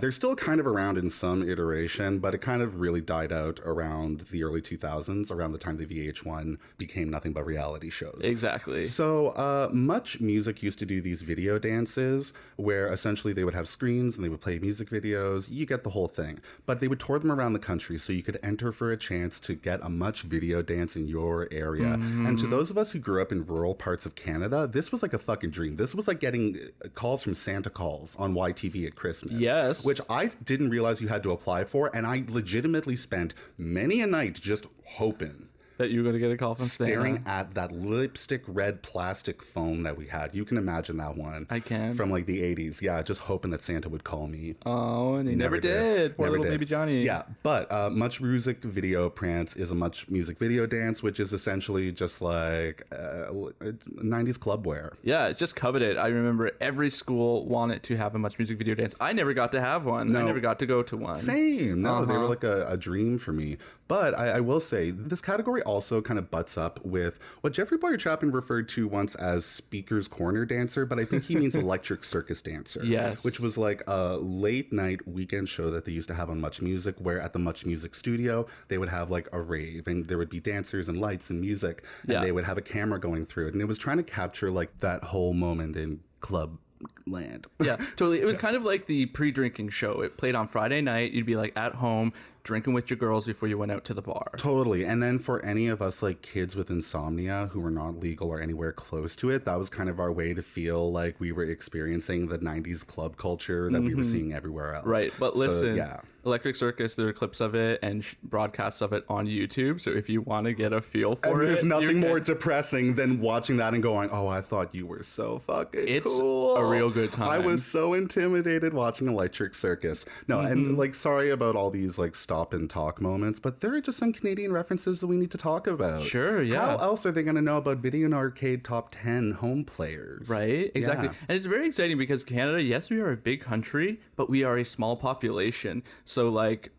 They're still kind of around in some iteration, but it kind of really died out around the early 2000s, around the time the VH1 became nothing but reality shows. Exactly. So Much Music used to do these video dances where essentially they would have screens and they would play music videos. You get the whole thing. But they would tour them around the country so you could enter for a chance to get a Much video dance in your area. And to those of us who grew up in rural parts of Canada, this was like a fucking dream. This was like getting calls from Santa calls on YTV at Christmas. Yes. Which I didn't realize you had to apply for, and I legitimately spent many a night just hoping that you were going to get a call from staring Santa. at that lipstick red plastic phone that we had. You can imagine that one. I can. From like the 80s. Yeah, just hoping that Santa would call me. Oh, and he never did. Poor Never little did. baby Johnny. Yeah, but Much Music Video Prance is a Much Music Video Dance, which is essentially just like 90s club wear. Yeah, it's just coveted. I remember every school wanted to have a Much Music Video Dance. I never got to have one. No. I never got to go to one. Same. No, they were like a dream for me. But I will say, this category also kind of butts up with what Jeffrey Bowyer-Chapman referred to once as Speaker's Corner Dancer, but I think he means Electric Circus Dancer. Yes. Which was like a late night weekend show that they used to have on Much Music, where at the Much Music studio, they would have like a rave, and there would be dancers and lights and music, and they would have a camera going through it. And it was trying to capture like that whole moment in club land. Yeah, totally. It was kind of like the pre-drinking show. It played on Friday night. You'd be like at home drinking with your girls before you went out to the bar. Totally. And then for any of us like kids with insomnia who were not legal or anywhere close to it, that was kind of our way to feel like we were experiencing the 90s club culture that we were seeing everywhere else. Right. But listen, yeah. Electric Circus, there are clips of it and broadcasts of it on YouTube. So if you want to get a feel for And there's it, nothing more depressing than watching that and going, oh, I thought you were so fucking cool. It's a real good time. I was so intimidated watching Electric Circus. No, and like, sorry about all these like stop and talk moments, but there are just some Canadian references that we need to talk about. Sure, yeah. How else are they going to know about Video and Arcade Top 10 home players? Right, exactly. Yeah. And it's very exciting because Canada, yes, we are a big country, but we are a small population. So like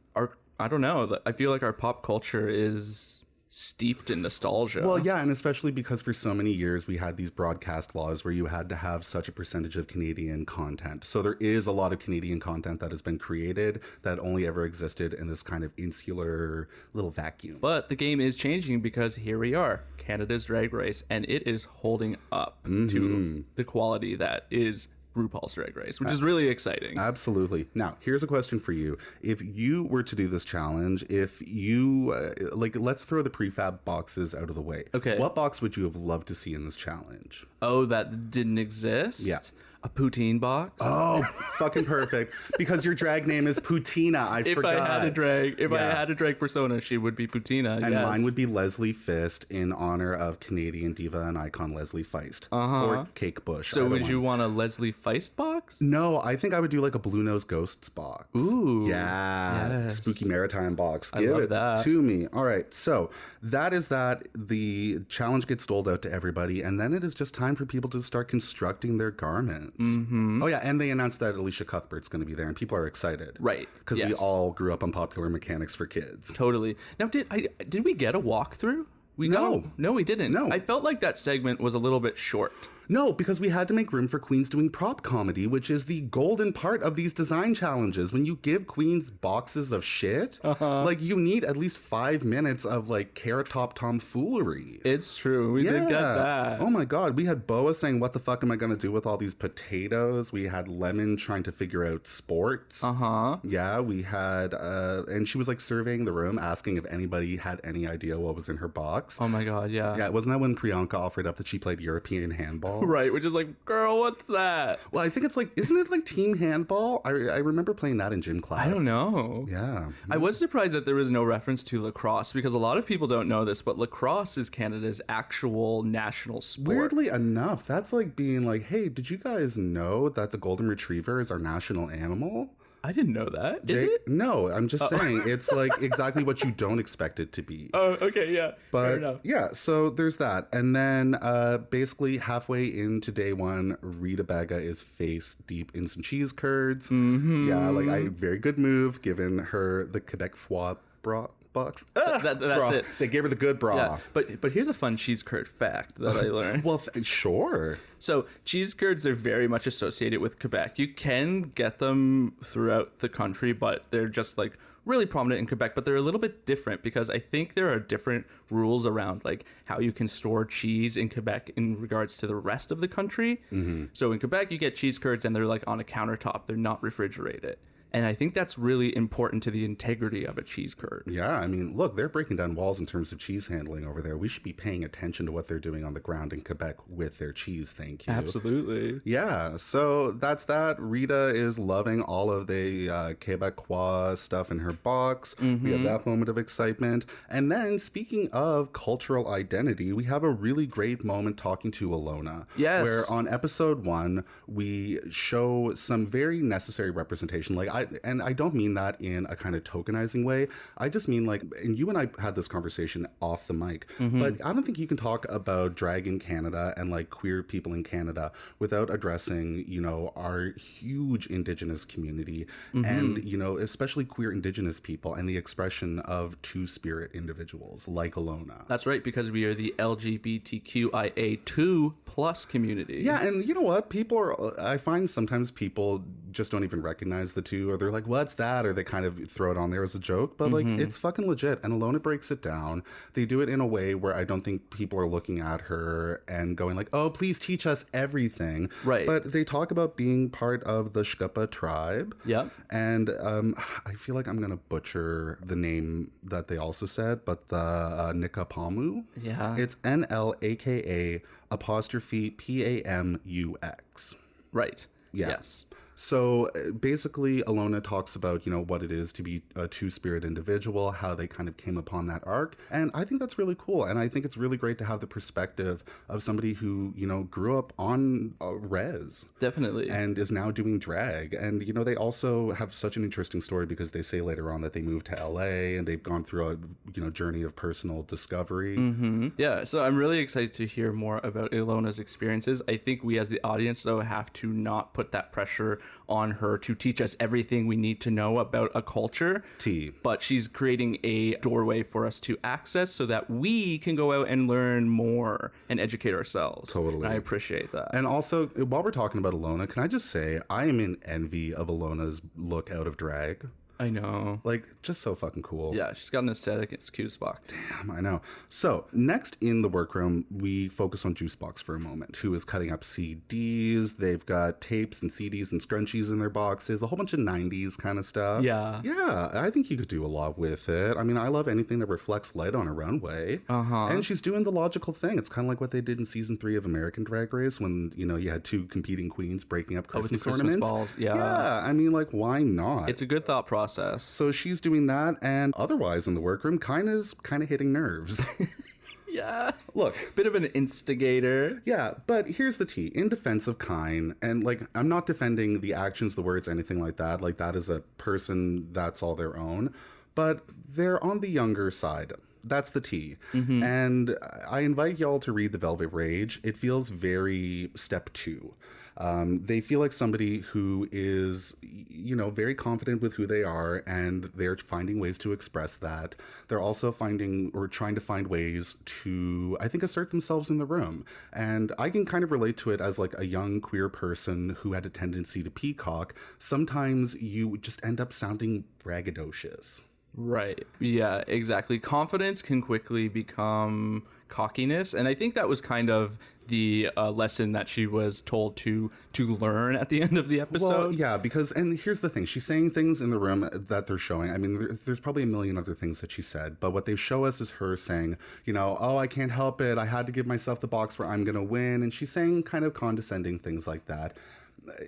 I don't know, I feel like our pop culture is steeped in nostalgia. Well, yeah, and especially because for so many years we had these broadcast laws where you had to have such a percentage of Canadian content. So there is a lot of Canadian content that has been created that only ever existed in this kind of insular little vacuum. But the game is changing because here we are, Canada's Drag Race, and it is holding up to the quality that is RuPaul's Drag Race, which is really exciting. Absolutely. Now, here's a question for you. If you were to do this challenge, if you, let's throw the prefab boxes out of the way. Okay. What box would you have loved to see in this challenge? Oh, that didn't exist? Yeah. A poutine box? Oh, fucking perfect. Because your drag name is Putina. I forgot. If I had a drag persona, she would be Putina. And mine would be Leslie Fist in honor of Canadian diva and icon Leslie Feist. Or Cake Bush. So would you want a Leslie Feist box? No, I think I would do like a Blue Nose Ghosts box. Ooh. Yeah. Yes. Spooky Maritime box. I Give love it that. to me. All right. So that is that. The challenge gets doled out to everybody. And then it is just time for people to start constructing their garments. Oh, yeah. And they announced that Alicia Cuthbert's going to be there. And people are excited. Right. Because we all grew up on Popular Mechanics for Kids. Totally. Now, did we get a walkthrough? No, we didn't. No. I felt like that segment was a little bit short. No, because we had to make room for queens doing prop comedy, which is the golden part of these design challenges. When you give queens boxes of shit, like you need at least 5 minutes of like Carrot Top tomfoolery. It's true. We did get that. Oh my god. We had Boa saying, what the fuck am I going to do with all these potatoes? We had Lemon trying to figure out sports. Yeah, we had, and she was like surveying the room, asking if anybody had any idea what was in her box. Oh my god, yeah. Yeah, wasn't that when Priyanka offered up that she played European handball? Right, which is like, girl, what's that? Well, I think it's like, isn't it like team handball? I remember playing that in gym class. I don't know. Yeah. I was surprised that there was no reference to lacrosse because a lot of people don't know this, but lacrosse is Canada's actual national sport. Weirdly enough, that's like being like, hey, did you guys know that the golden retriever is our national animal? I didn't know that. Is Jake, it? no, I'm just saying it's like exactly what you don't expect it to be. Oh, okay, yeah. But fair enough. yeah, so there's that. And then basically halfway into day one, Rita Baga is face deep in some cheese curds. Yeah, like very good move given her the Quebec foie bra box. That's bra. it. They gave her the good bra. Yeah, but here's a fun cheese curd fact that I learned. Well, sure. So cheese curds are very much associated with Quebec. You can get them throughout the country, but they're just like really prominent in Quebec, but they're a little bit different because I think there are different rules around like how you can store cheese in Quebec in regards to the rest of the country. So in Quebec, you get cheese curds and they're like on a countertop. They're not refrigerated. And I think that's really important to the integrity of a cheese curd. Yeah, I mean, look, they're breaking down walls in terms of cheese handling over there. We should be paying attention to what they're doing on the ground in Quebec with their cheese. Thank you. Absolutely. Yeah, so that's that. Rita is loving all of the Quebecois stuff in her box. We have that moment of excitement. And then, speaking of cultural identity, we have a really great moment talking to Ilona. Yes. Where on episode 1, we show some very necessary representation. Like, I don't mean that in a kind of tokenizing way. I just mean like, and you and I had this conversation off the mic, but I don't think you can talk about drag in Canada and like queer people in Canada without addressing, you know, our huge Indigenous community and, you know, especially queer Indigenous people and the expression of two-spirit individuals like Ilona. That's right, because we are the LGBTQIA2 plus community. Yeah, and you know what? I find sometimes people just don't even recognize the two, or they're like, what's that? Or they kind of throw it on there as a joke, but like, it's fucking legit. And Ilona breaks it down. They do it in a way where I don't think people are looking at her and going like, oh, please teach us everything. Right. But they talk about being part of the Shkapa tribe. Yep. And I feel like I'm going to butcher the name that they also said, but the Nikapamu. Yeah. It's NLAKA''PAMUX. Right. Yeah. Yes. So basically, Ilona talks about, you know, what it is to be a two-spirit individual, how they kind of came upon that arc. And I think that's really cool. And I think it's really great to have the perspective of somebody who, you know, grew up on res. Definitely. And is now doing drag. And, you know, they also have such an interesting story because they say later on that they moved to LA and they've gone through a, you know, journey of personal discovery. Yeah. So I'm really excited to hear more about Ilona's experiences. I think we as the audience, though, have to not put that pressure on her to teach us everything we need to know about a culture. But she's creating a doorway for us to access so that we can go out and learn more and educate ourselves. Totally. And I appreciate that. And also, while we're talking about Ilona, can I just say I am in envy of Ilona's look out of drag. I know. Like, just so fucking cool. Yeah, she's got an aesthetic. It's cute as fuck. Damn, I know. So, next in the workroom, we focus on Juicebox for a moment, who is cutting up CDs. They've got tapes and CDs and scrunchies in their boxes, a whole bunch of 90s kind of stuff. Yeah. Yeah, I think you could do a lot with it. I mean, I love anything that reflects light on a runway. And she's doing the logical thing. It's kind of like what they did in season 3 of American Drag Race when, you know, you had two competing queens breaking up Christmas ornaments. Balls. Yeah. Yeah, I mean, like, why not? It's a good thought process. So she's doing that, and otherwise in the workroom, kind of hitting nerves. Yeah. Look. Bit of an instigator. Yeah, but here's the tea. In defense of Kine, and like, I'm not defending the actions, the words, anything like that. Like, that is a person, that's all their own. But they're on the younger side. That's the tea. And I invite y'all to read The Velvet Rage. It feels very step 2. They feel like somebody who is, you know, very confident with who they are, and they're finding ways to express that. They're also finding or trying to find ways to, I think, assert themselves in the room. And I can kind of relate to it as like a young queer person who had a tendency to peacock. Sometimes you just end up sounding braggadocious. Right. Yeah, exactly. Confidence can quickly become cockiness. And I think that was kind of the lesson that she was told to learn at the end of the episode. Well, yeah, because, and here's the thing, she's saying things in the room that they're showing. I mean, there's probably a million other things that she said, but what they show us is her saying, you know, oh, I can't help it. I had to give myself the box where I'm going to win. And she's saying kind of condescending things like that.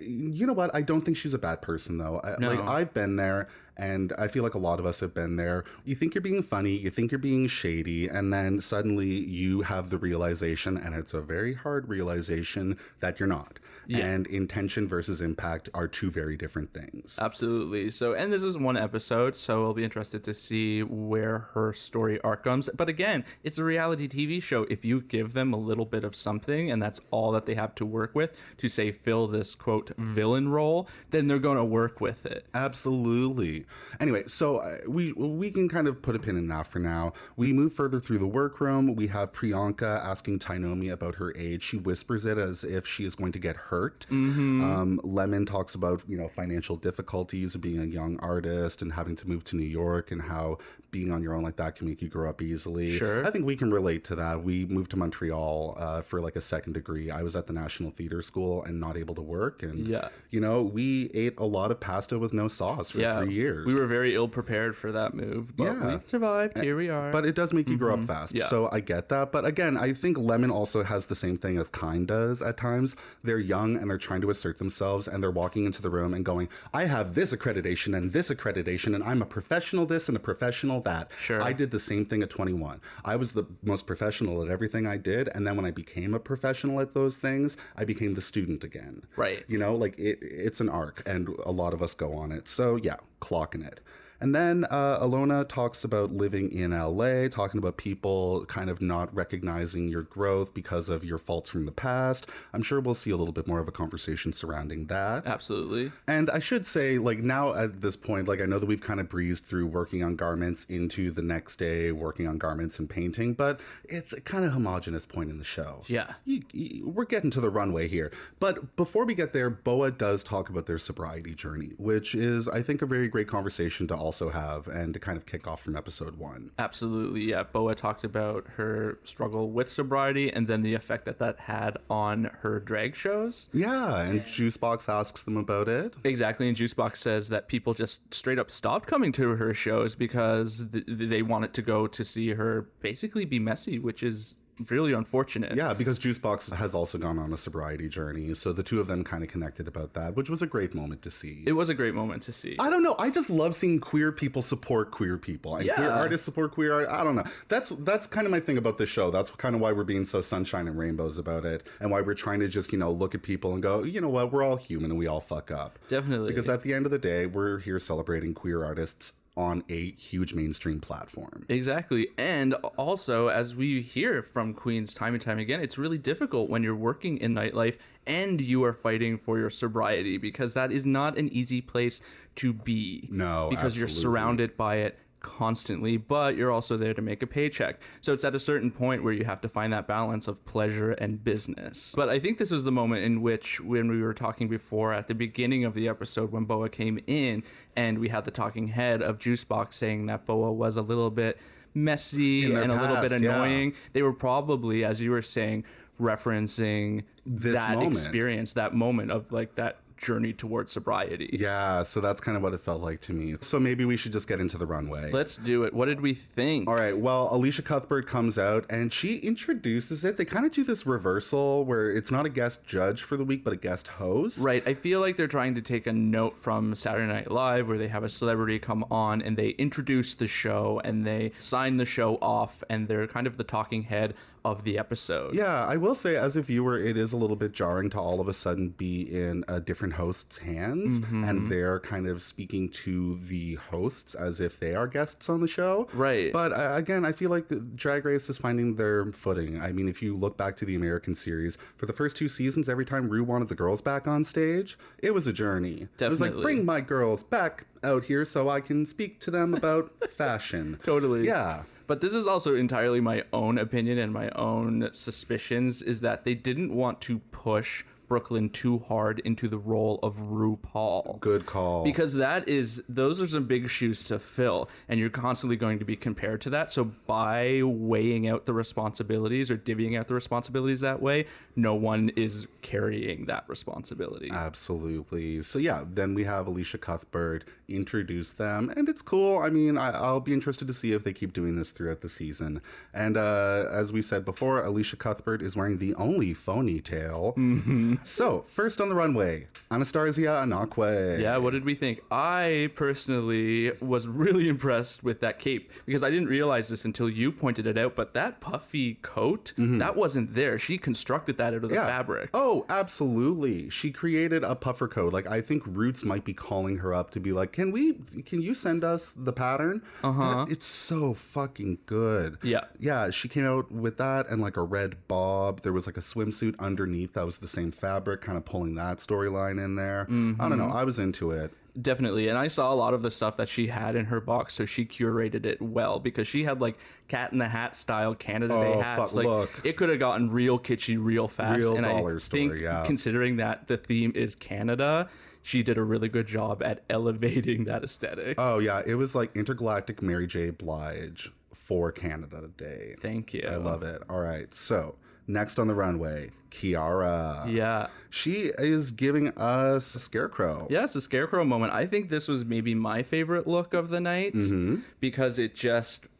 You know what? I don't think she's a bad person, though. No. Like, I've been there, and I feel like a lot of us have been there. You think you're being funny, you think you're being shady, and then suddenly you have the realization, and it's a very hard realization, that you're not. Yeah. And intention versus impact are two very different things. Absolutely. So, and this is one episode, so we'll be interested to see where her story arc comes. But again, it's a reality TV show. If you give them a little bit of something, and that's all that they have to work with to say fill this quote villain role, then they're going to work with it. Absolutely. Anyway, so we can kind of put a pin in that for now. We move further through the workroom. We have Priyanka asking Tainomi about her age. She whispers it as if she is going to get hurt. Lemon talks about, financial difficulties of being a young artist and having to move to New York and how being on your own like that can make you grow up easily. Sure. I think we can relate to that. We moved to Montreal for like a second degree. I was at the National Theatre School and not able to work. And, we ate a lot of pasta with no sauce for 3 years. We were very ill prepared for that move, but we survived. Here we are. But it does make you grow up fast. Yeah. So I get that. But again, I think Lemon also has the same thing as Kind does at times. They're young and they're trying to assert themselves and they're walking into the room and going, I have this accreditation and I'm a professional this and a professional that. Sure. I did the same thing at 21. I was the most professional at everything I did. And then when I became a professional at those things, I became the student again. Right. It's an arc and a lot of us go on it. So yeah, clocking it. And then Alona talks about living in LA, talking about people kind of not recognizing your growth because of your faults from the past. I'm sure we'll see a little bit more of a conversation surrounding that. Absolutely. And I should say, now at this point, I know that we've kind of breezed through working on garments into the next day, working on garments and painting, but it's a kind of homogenous point in the show. Yeah. We're getting to the runway here. But before we get there, Boa does talk about their sobriety journey, which is, I think, a very great conversation to also have and to kind of kick off from episode 1. Absolutely, yeah. Boa talked about her struggle with sobriety and then the effect that had on her drag shows. Yeah, and Juicebox asks them about it. Exactly, and Juicebox says that people just straight up stopped coming to her shows because they wanted to go to see her basically be messy, which is really unfortunate. Yeah, because Juicebox has also gone on a sobriety journey, so the two of them kind of connected about that, which was a great moment to see. It was a great moment to see. I don't know. I just love seeing queer people support queer people and queer artists support queer art. I don't know. That's kind of my thing about this show. That's kind of why we're being so sunshine and rainbows about it, and why we're trying to just look at people and go, you know what, we're all human and we all fuck up. Definitely. Because at the end of the day, we're here celebrating queer artists on a huge mainstream platform. Exactly. And also, as we hear from queens time and time again, it's really difficult when you're working in nightlife and you are fighting for your sobriety, because that is not an easy place to be. No, because you're surrounded by it constantly, but you're also there to make a paycheck. So it's at a certain point where you have to find that balance of pleasure and business. But I think this was the moment in which, when we were talking before at the beginning of the episode, when Boa came in and we had the talking head of Juicebox saying that Boa was a little bit messy and a little bit annoying. They were probably, as you were saying, referencing that experience, that moment of that journey towards sobriety. Yeah, so that's kind of what it felt like to me. So maybe we should just get into the runway. Let's do it. What did we think? All right, well, Alicia Cuthbert comes out and she introduces it. They kind of do this reversal where it's not a guest judge for the week, but a guest host. Right. I feel like they're trying to take a note from Saturday Night Live where they have a celebrity come on and they introduce the show and they sign the show off and they're kind of the talking head of the episode. Yeah, I will say as a viewer, it is a little bit jarring to all of a sudden be in a different host's hands and they're kind of speaking to the hosts as if they are guests on the show. Right. But again, I feel like Drag Race is finding their footing. I mean, if you look back to the American series, for the first 2 seasons, every time Rue wanted the girls back on stage, it was a journey. Definitely. It was like, bring my girls back out here so I can speak to them about fashion. Totally. Yeah. But this is also entirely my own opinion and my own suspicions, is that they didn't want to push Brooklyn too hard into the role of RuPaul. Good call. Because those are some big shoes to fill, and you're constantly going to be compared to that. So by weighing out the responsibilities or divvying out the responsibilities that way, no one is carrying that responsibility. Absolutely. So yeah, then we have Alicia Cuthbert introduce them, and it's cool. I mean, I'll be interested to see if they keep doing this throughout the season. And as we said before, Alicia Cuthbert is wearing the only ponytail. Mm-hmm. So, first on the runway, Anastasia Anakwe. Yeah, what did we think? I personally was really impressed with that cape because I didn't realize this until you pointed it out, but that puffy coat, that wasn't there. She constructed that out of the fabric. Oh, absolutely. She created a puffer coat. I think Roots might be calling her up to be like, can you send us the pattern? It's so fucking good. Yeah. Yeah, she came out with that and a red bob. There was a swimsuit underneath that was the same fabric, kind of pulling that storyline in there. I don't know. I was into it. Definitely. And I saw a lot of the stuff that she had in her box, so she curated it well because she had like Cat in the Hat style Canada Day hats. Fuck, Like look. it could have gotten real kitschy real fast. Real and dollar I store, think yeah. considering that the theme is Canada, she did a really good job at elevating that aesthetic. Oh yeah, it was like intergalactic Mary J. Blige for Canada Day. Thank you. I love it. All right, so next on the runway, Kiara. Yeah. She is giving us a scarecrow. Yeah, it's a scarecrow moment. I think this was maybe my favorite look of the night because it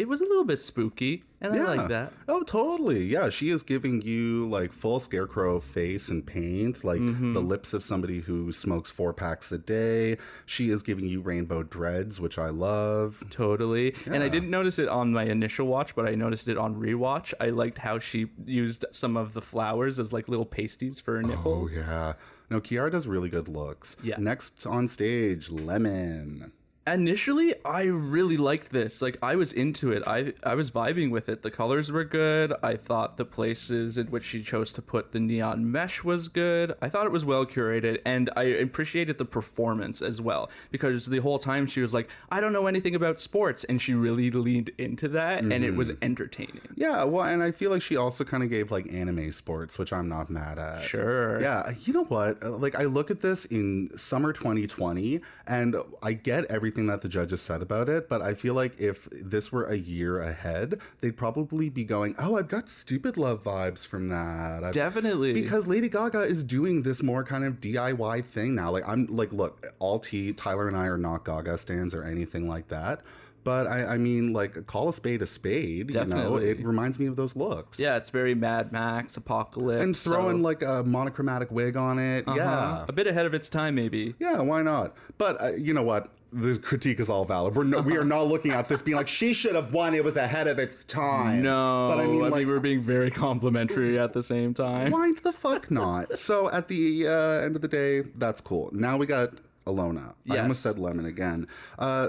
was a little bit spooky, and I like that. Oh, totally. Yeah, she is giving you like full scarecrow face and paint, like the lips of somebody who smokes 4 packs a day. She is giving you rainbow dreads, which I love. Totally. And I didn't notice it on my initial watch, but I noticed it on rewatch. I liked how she used some of the flowers as like little pasties for her nipples. Oh, yeah. No, Kiara does really good looks. Yeah. Next on stage, Lemon. Initially, I really liked this. Like, I was into it. I was vibing with it. The colors were good. I thought the places in which she chose to put the neon mesh was good. I thought it was well curated, and I appreciated the performance as well, because the whole time she was like, I don't know anything about sports, and she really leaned into that, and it was entertaining. Yeah, well, and I feel like she also kind of gave like anime sports, which I'm not mad at. Sure. Yeah, you know what? Like, I look at this in summer 2020, and I get everything that the judges said about it, but I feel like if this were a year ahead, they'd probably be going, oh, I've got Stupid Love vibes from that. Definitely. Because Lady Gaga is doing this more kind of DIY thing now. Like, I'm like, look, Tyler and I are not Gaga stans or anything like that. But I mean, like, call a spade, Definitely. you know? It reminds me of those looks. Yeah, it's very Mad Max, Apocalypse. And throwing, like, a monochromatic wig on it. Yeah. A bit ahead of its time, maybe. Yeah, why not? But you know what? The critique is all valid. We are not looking at this being like, she should have won. It was ahead of its time. No, but I mean, like, we're being very complimentary at the same time. why the fuck not? So at the end of the day, that's cool. Now we got Alona. I Yes. almost said Lemon again.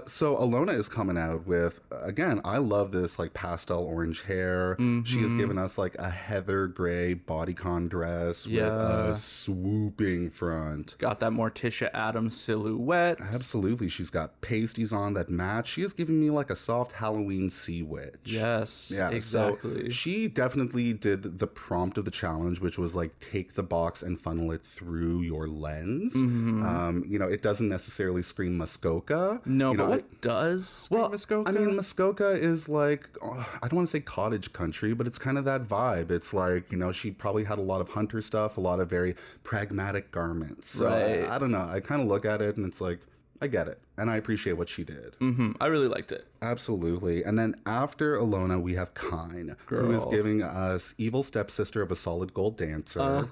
So Alona is coming out with, again, I love this like pastel orange hair. She has given us like a heather gray bodycon dress with a swooping front. Got that Morticia Adams silhouette. Absolutely. She's got pasties on that match. She is giving me like a soft Halloween sea witch. Yes, Yeah, exactly. So she definitely did the prompt of the challenge, which was like take the box and funnel it through your lens. You know, it doesn't necessarily scream Muskoka. No, you but know, what does scream Muskoka? I mean, Muskoka is like, I don't want to say cottage country, but it's kind of that vibe. It's like, you know, she probably had a lot of hunter stuff, a lot of very pragmatic garments. So Right. I don't know. I kind of look at it and it's like, I get it. And I appreciate what she did. I really liked it. Absolutely. And then after Alona, we have Kine, who is Girl. giving us evil stepsister of a solid gold dancer.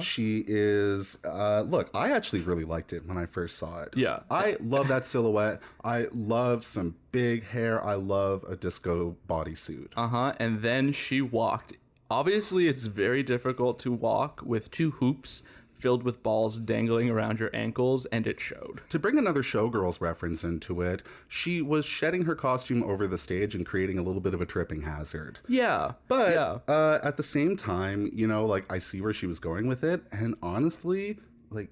She is, look, I actually really liked it when I first saw it. Yeah. I love that silhouette. I love some big hair. I love a disco bodysuit. And then she walked. Obviously, it's very difficult to walk with 2 hoops filled with balls dangling around your ankles, and it showed. To bring another Showgirls reference into it, she was shedding her costume over the stage and creating a little bit of a tripping hazard. Yeah. But yeah. at the same time, you know, like, I see where she was going with it. And honestly, like,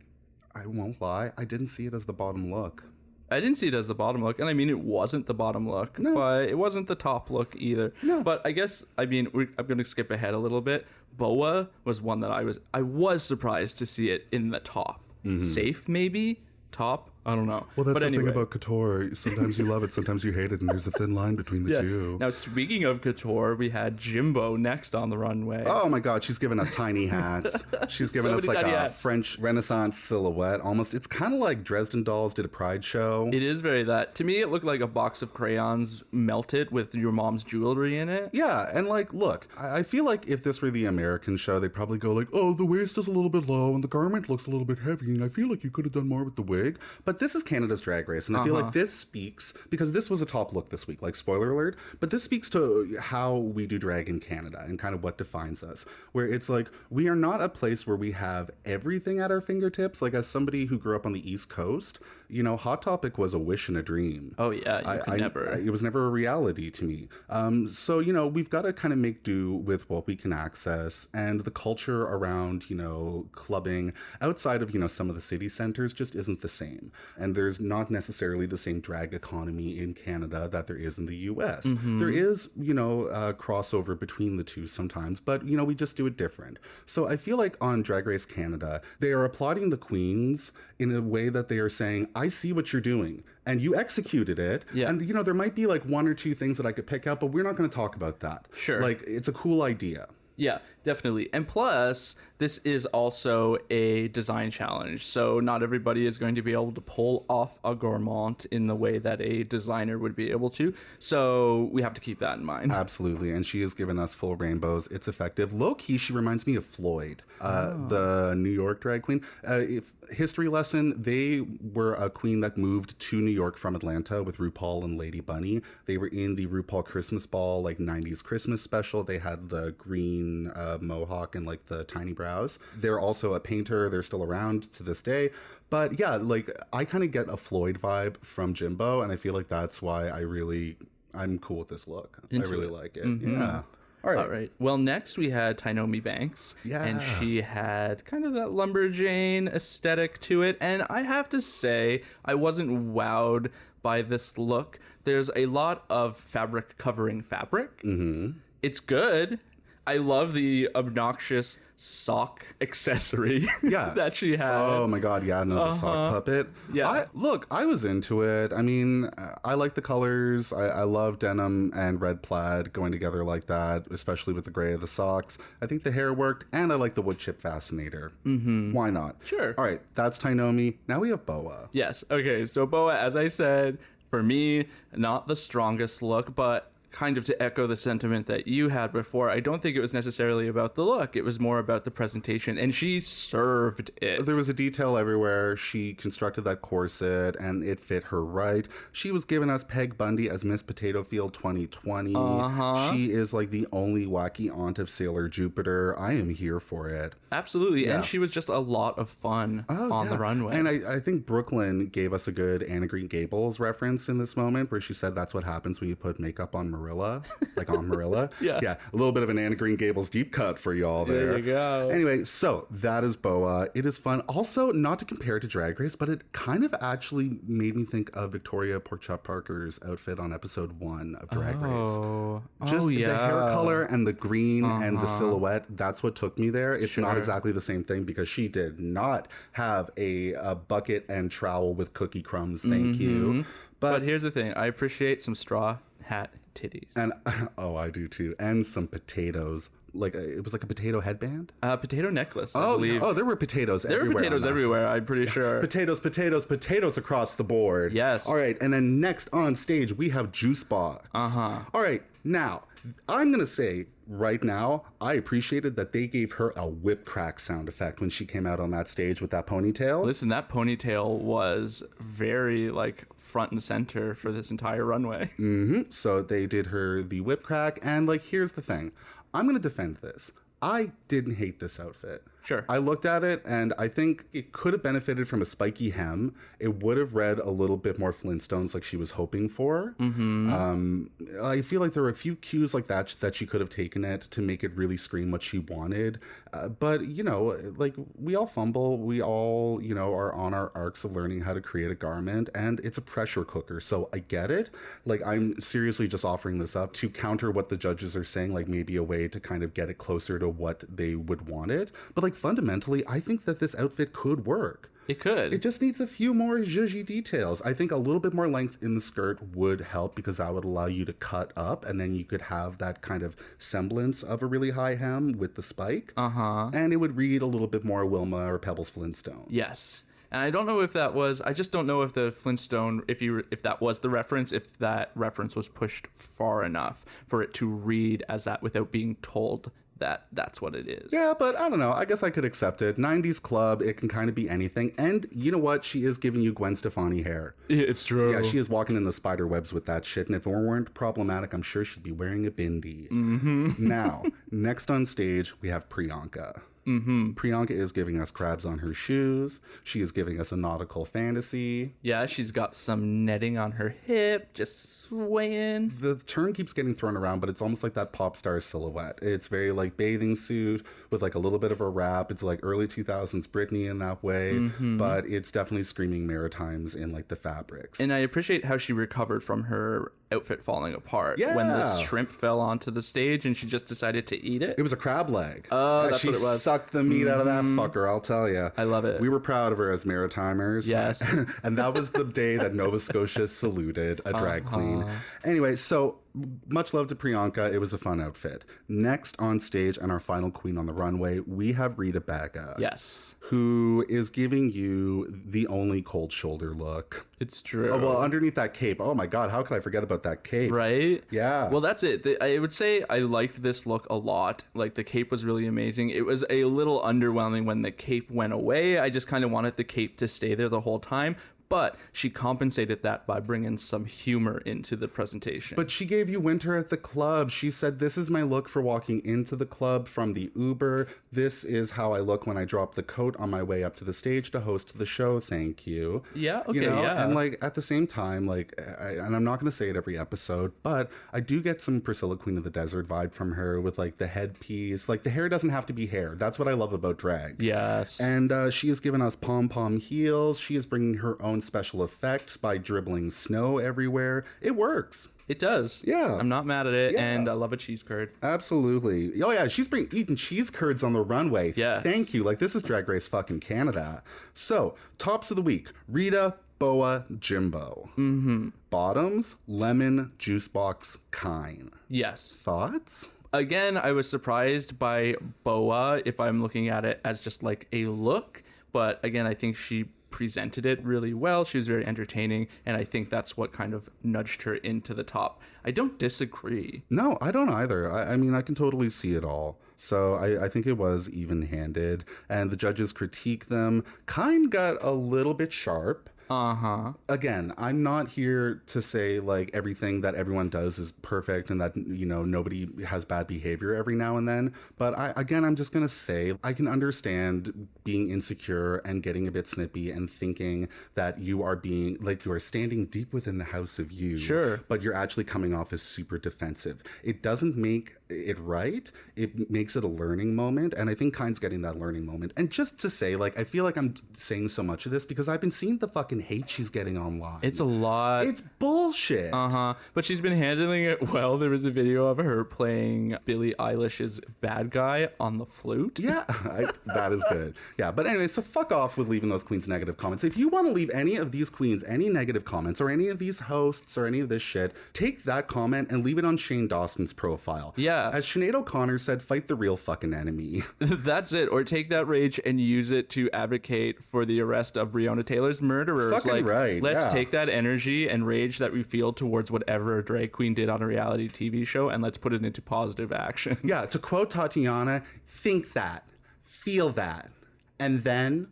I won't lie, I didn't see it as the bottom look. I didn't see it as the bottom look, and I mean, it wasn't the bottom look, but it wasn't the top look either. No. But I guess, I mean, I'm going to skip ahead a little bit. Boa was one that I was surprised to see it in the top. Safe, maybe? Top? I don't know. Well, that's but the anyway. thing about couture. Sometimes you love it, sometimes you hate it, and there's a thin line between the two. Now, speaking of couture, we had Jimbo next on the runway. Oh my God, she's giving us tiny hats. She's giving So us many like tiny a hats. French Renaissance silhouette. Almost, it's kind of like Dresden Dolls did a Pride show. It is very that. To me, it looked like a box of crayons melted with your mom's jewelry in it. Yeah, and like, look, I feel like if this were the American show, they'd probably go like, oh, the waist is a little bit low and the garment looks a little bit heavy, and I feel like you could have done more with the wig. But this is Canada's Drag Race, and I feel like this speaks, because this was a top look this week, like, spoiler alert, but this speaks to how we do drag in Canada and kind of what defines us, where it's like, we are not a place where we have everything at our fingertips. Like, as somebody who grew up on the East Coast, you know, Hot Topic was a wish and a dream. Oh, yeah, you could never. It was never a reality to me. So, you know, we've got to kind of make do with what we can access, and the culture around, you know, clubbing outside of, you know, some of the city centers just isn't the same. And there's not necessarily the same drag economy in Canada that there is in the US. There is, crossover between the two sometimes, but, we just do it different. So I feel like on Drag Race Canada, they are applauding the queens in a way that they are saying, I see what you're doing. And you executed it. Yeah. And, there might be like one or two things that I could pick out, but we're not going to talk about that. Sure. Like, it's a cool idea. Yeah, definitely. And plus, this is also a design challenge. So not everybody is going to be able to pull off a gourmand in the way that a designer would be able to. So we have to keep that in mind. Absolutely. And she has given us full rainbows. It's effective. Low key, she reminds me of Floyd, the New York drag queen. If history lesson, they were a queen that moved to New York from Atlanta with RuPaul and Lady Bunny. They were in the RuPaul Christmas Ball, like 90s Christmas special. They had the green mohawk and like the tiny brows. They're also a painter. They're still around to this day. But yeah, like I kind of get a Floyd vibe from Jimbo, and I feel like that's why I'm cool with this look. I really like it. Yeah. All right. Well, next we had Tainomi Banks. Yeah. And she had kind of that lumberjane aesthetic to it. And I have to say, I wasn't wowed by this look. There's a lot of fabric covering fabric. It's good. I love the obnoxious sock accessory that she had. Oh my god, yeah, no, the sock puppet. Yeah. I was into it. I mean, I like the colors. I love denim and red plaid going together like that, especially with the gray of the socks. I think the hair worked, and I like the wood chip fascinator. Why not? Sure. All right, that's Tainomi. Now we have Boa. Yes. Okay, so Boa, as I said, for me, not the strongest look, but kind of to echo the sentiment that you had before, I don't think it was necessarily about the look. It was more about the presentation, and she served it. There was a detail everywhere. She constructed that corset, and it fit her right. She was giving us Peg Bundy as Miss Potato Field 2020. She is like the only wacky aunt of Sailor Jupiter. I am here for it. Absolutely, and she was just a lot of fun on the runway. And I think Brooklyn gave us a good Anna Green Gables reference in this moment, where she said that's what happens when you put makeup on Marilla, like on Marilla. Yeah, a little bit of an Anna Green Gables deep cut for y'all there. There you go. Anyway, so that is Boa. It is fun. Also, not to compare to Drag Race, but it kind of actually made me think of Victoria Porchop Parker's outfit on episode 1 of Drag Race. Just the hair color and the green and the silhouette, that's what took me there. It's not exactly the same thing because she did not have a bucket and trowel with cookie crumbs. Thank you. But here's the thing. I appreciate some straw hat titties. And I do too. And some potatoes. Like it was like a potato headband? Potato necklace, I believe. Oh, there were potatoes everywhere. There were potatoes everywhere, I'm pretty sure. Potatoes across the board. Yes. All right, and then next on stage, we have Juice Box. All right, now, I'm going to say right now, I appreciated that they gave her a whip crack sound effect when she came out on that stage with that ponytail. Listen, that ponytail was very, front and center for this entire runway. So they did her the whip crack, and, here's the thing. I'm going to defend this. I didn't hate this outfit. Sure. I looked at it and I think it could have benefited from a spiky hem. It would have read a little bit more Flintstones like she was hoping for. I feel like there were a few cues like that she could have taken it to make it really scream what she wanted. But, we all fumble. We all, are on our arcs of learning how to create a garment, and it's a pressure cooker. So I get it. I'm seriously just offering this up to counter what the judges are saying, maybe a way to kind of get it closer to what they would want it. But fundamentally, I think that this outfit could work. It could. It just needs a few more zhuzhy details. I think a little bit more length in the skirt would help because that would allow you to cut up, and then you could have that kind of semblance of a really high hem with the spike. And it would read a little bit more Wilma or Pebbles Flintstone. Yes. And I don't know if that was, I just don't know if the Flintstone, if that was the reference, if that reference was pushed far enough for it to read as that without being told that's what it is. Yeah, but I don't know. I guess I could accept it. 90s club, it can kind of be anything. And you know what? She is giving you Gwen Stefani hair. It's true. Yeah, she is walking in the spider webs with that shit. And if it weren't problematic, I'm sure she'd be wearing a bindi. Now, next on stage, we have Priyanka. Priyanka is giving us crabs on her shoes. She is giving us a nautical fantasy. Yeah, she's got some netting on her hip, just swaying. The term keeps getting thrown around, but it's almost like that pop star silhouette. It's very like bathing suit with like a little bit of a wrap. It's like early 2000s Britney in that way, but it's definitely screaming Maritimes in like the fabrics. And I appreciate how she recovered from her outfit falling apart when the shrimp fell onto the stage and she just decided to eat it. It was a crab leg. Oh, that's what it was. She sucked the meat out of that fucker, I'll tell you. I love it. We were proud of her as Maritimers. Yes. And that was the day that Nova Scotia saluted a drag queen. Anyway, so much love to Priyanka. It was a fun outfit. Next on stage and our final queen on the runway, we have Rita Baga. Yes. Who is giving you the only cold shoulder look. It's true. Oh, well, underneath that cape. Oh my God, how could I forget about that cape? Right? Yeah. Well, that's it. I would say I liked this look a lot. Like, the cape was really amazing. It was a little underwhelming when the cape went away. I just kind of wanted the cape to stay there the whole time. But she compensated that by bringing some humor into the presentation. But she gave you winter at the club. She said, this is my look for walking into the club from the Uber. This is how I look when I drop the coat on my way up to the stage to host the show. Thank you. Yeah, okay, you know? yeah. And like at the same time, like, and I'm not going to say it every episode, but I do get some Priscilla Queen of the Desert vibe from her with like the headpiece. Like the hair doesn't have to be hair. That's what I love about drag. Yes. And she has given us pom-pom heels. She is bringing her own special effects by dribbling snow everywhere. It works. It does. Yeah. I'm not mad at it, Yeah. and I love a cheese curd. Absolutely. Oh yeah, she's eating cheese curds on the runway. Yes. Thank you. Like this is Drag Race fucking Canada. So, tops of the week. Rita, Boa, Jimbo. Bottoms, Lemon, Juicebox, Kine. Yes. Thoughts? Again, I was surprised by Boa if I'm looking at it as just like a look. But again, I think she presented it really well. She was very entertaining, and I think that's what kind of nudged her into the top. I don't disagree. No, I don't either. I mean, I can totally see it all. So I think it was even-handed, and the judges critique them. Kine got a little bit sharp. Again, I'm not here to say like everything that everyone does is perfect and that, you know, nobody has bad behavior every now and then. But I'm just going to say I can understand being insecure and getting a bit snippy and thinking that you are being like you are standing deep within the house of you. Sure. But you're actually coming off as super defensive. It doesn't make it right. It makes it a learning moment. And I think Kine's getting that learning moment. And just to say, like, I feel like I'm saying so much of this because I've been seeing the fucking hate she's getting online. It's a lot. It's bullshit. But she's been handling it well. There was a video of her playing Billie Eilish's Bad Guy on the flute. Yeah, that is good. Yeah, but anyway, so fuck off with leaving those queens negative comments. If you want to leave any of these queens any negative comments or any of these hosts or any of this shit, take that comment and leave it on Shane Dawson's profile. Yeah. As Sinead O'Connor said, fight the real fucking enemy. That's it. Or take that rage and use it to advocate for the arrest of Breonna Taylor's murderers. Fucking right, Let's yeah. take that energy and rage that we feel towards whatever a drag queen did on a reality TV show and let's put it into positive action. Yeah, to quote Tatiana, think that, feel that, and then...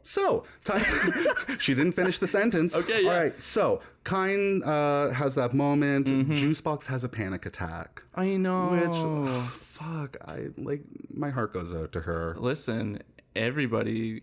So, she didn't finish the sentence. Okay, yeah. All right, so Kine has that moment. Juicebox has a panic attack. I know. Which, fuck, my heart goes out to her. Listen, anybody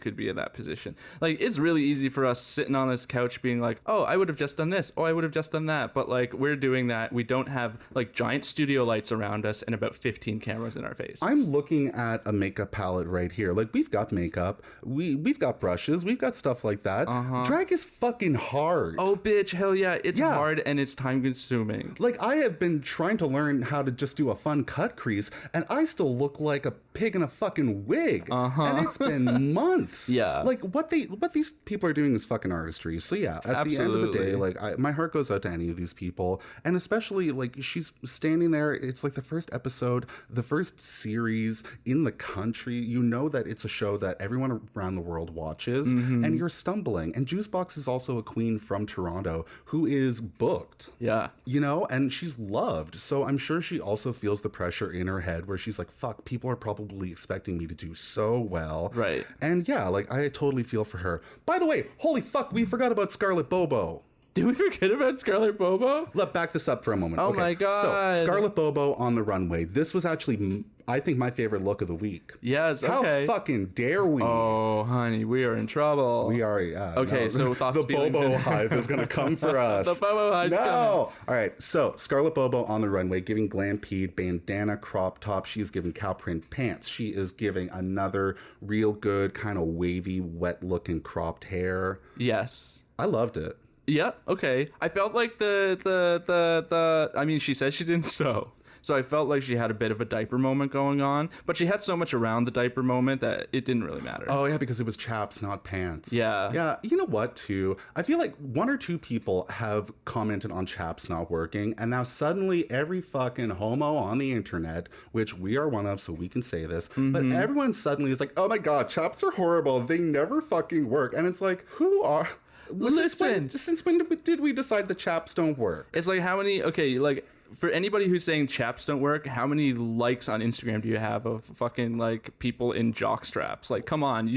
could be in that position. Like, it's really easy for us sitting on this couch being like, oh, I would have just done this. Oh, I would have just done that. But like, we're doing that. We don't have like giant studio lights around us and about 15 cameras in our face. I'm looking at a makeup palette right here. Like, we've got makeup. We've got brushes. We've got stuff like that. Drag is fucking hard. Oh, bitch, hell yeah. It's hard and it's time consuming. Like, I have been trying to learn how to just do a fun cut crease, and I still look like a pig in a fucking wig. And it's been months. Yeah. Like, what these people are doing is fucking artistry. So yeah, at the end of the day, like, my heart goes out to any of these people. And especially, like, she's standing there. It's like the first episode, the first series in the country. You know that it's a show that everyone around the world watches, and you're stumbling. And Juicebox is also a queen from Toronto who is booked. Yeah. You know, and she's loved. So I'm sure she also feels the pressure in her head where she's like, fuck, people are probably expecting me to do so well. Right. And yeah, like, I totally feel for her. By the way, holy fuck, we forgot about Scarlett Bobo. Did we forget about Scarlett Bobo? Let's back this up for a moment. Oh my God. So, Scarlett Bobo on the runway. This was actually, I think, my favorite look of the week. Yes, okay. How fucking dare we? Oh, honey, we are in trouble. We are, Okay, so thoughts, the feelings, Bobo and- hive is going to come for us. The Bobo hive's coming. All right, so Scarlett Bobo on the runway, giving glampede, bandana, crop top. She's giving cow print pants. She is giving another real good kind of wavy, wet-looking cropped hair. Yes. I loved it. Yeah, okay. I felt like I mean, she said she didn't sew. So I felt like she had a bit of a diaper moment going on, but she had so much around the diaper moment that it didn't really matter. Oh, yeah, because it was chaps, not pants. Yeah. Yeah, you know what, too? I feel like one or two people have commented on chaps not working, and now suddenly every fucking homo on the internet, which we are one of, so we can say this, but everyone suddenly is like, oh my God, chaps are horrible. They never fucking work. And it's like, who are... Listen. Since when did we decide the chaps don't work? It's like how many, okay, like for anybody who's saying chaps don't work, how many likes on Instagram do you have of fucking like people in jock straps? Like, come on,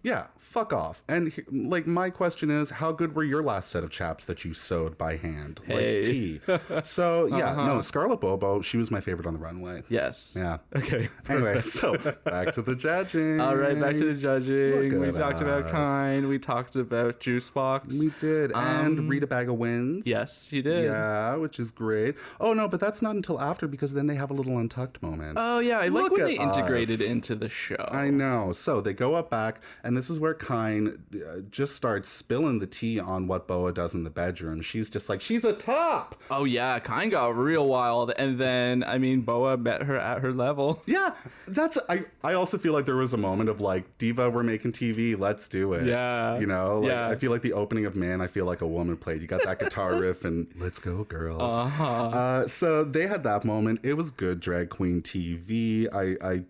Yeah, fuck off. And like my question is, how good were your last set of chaps that you sewed by hand? Hey. Like tea. So yeah, no, Scarlett Bobo, she was my favorite on the runway. Yes. Yeah. Okay. Anyway, so back to the judging. All right, back to the judging. Look We at talked about us. Kind. We talked about Juice Box. We did. And Rita Baga wins. Yes, you did. Yeah, which is great. Oh no, but that's not until after because then they have a little untucked moment. Oh yeah, I like Look when at they integrated us. into the show. I know. So they go up back, and this is where Kind just starts spilling the tea on what Boa does in the bedroom. She's just like, she's a top. Oh yeah, Kind got real wild, and then I mean, Boa met her at her level. Yeah, that's. I also feel like there was a moment of like, Diva, we're making TV, let's do it. Yeah. You know, like, Yeah. I feel like the opening of Man, I feel like a woman played. You got that guitar riff and let's go, girls. So they had that moment. It was good drag queen TV. I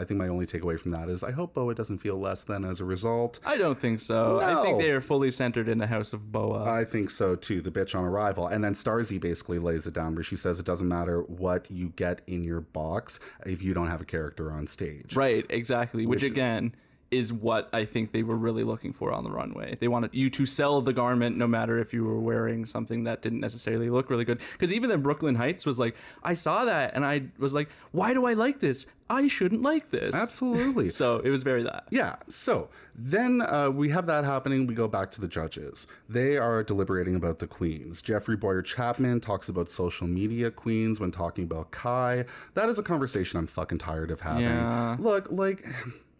think my only takeaway from that is I hope Boa doesn't feel less than as a result. I don't think so. I think No. they are fully centered in the house of Boa. I think so too. The bitch on arrival. And then Starzy basically lays it down where she says it doesn't matter what you get in your box if you don't have a character on stage. Right, exactly. Which again is what I think they were really looking for on the runway. They wanted you to sell the garment no matter if you were wearing something that didn't necessarily look really good. Because even in Brooklyn Heights was like, I saw that and I was like, why do I like this? I shouldn't like this. Absolutely. So it was very that. Yeah. So then we have that happening. We go back to the judges. They are deliberating about the queens. Jeffrey Bowyer-Chapman talks about social media queens when talking about Kai. That is a conversation I'm fucking tired of having. Yeah. Look, like...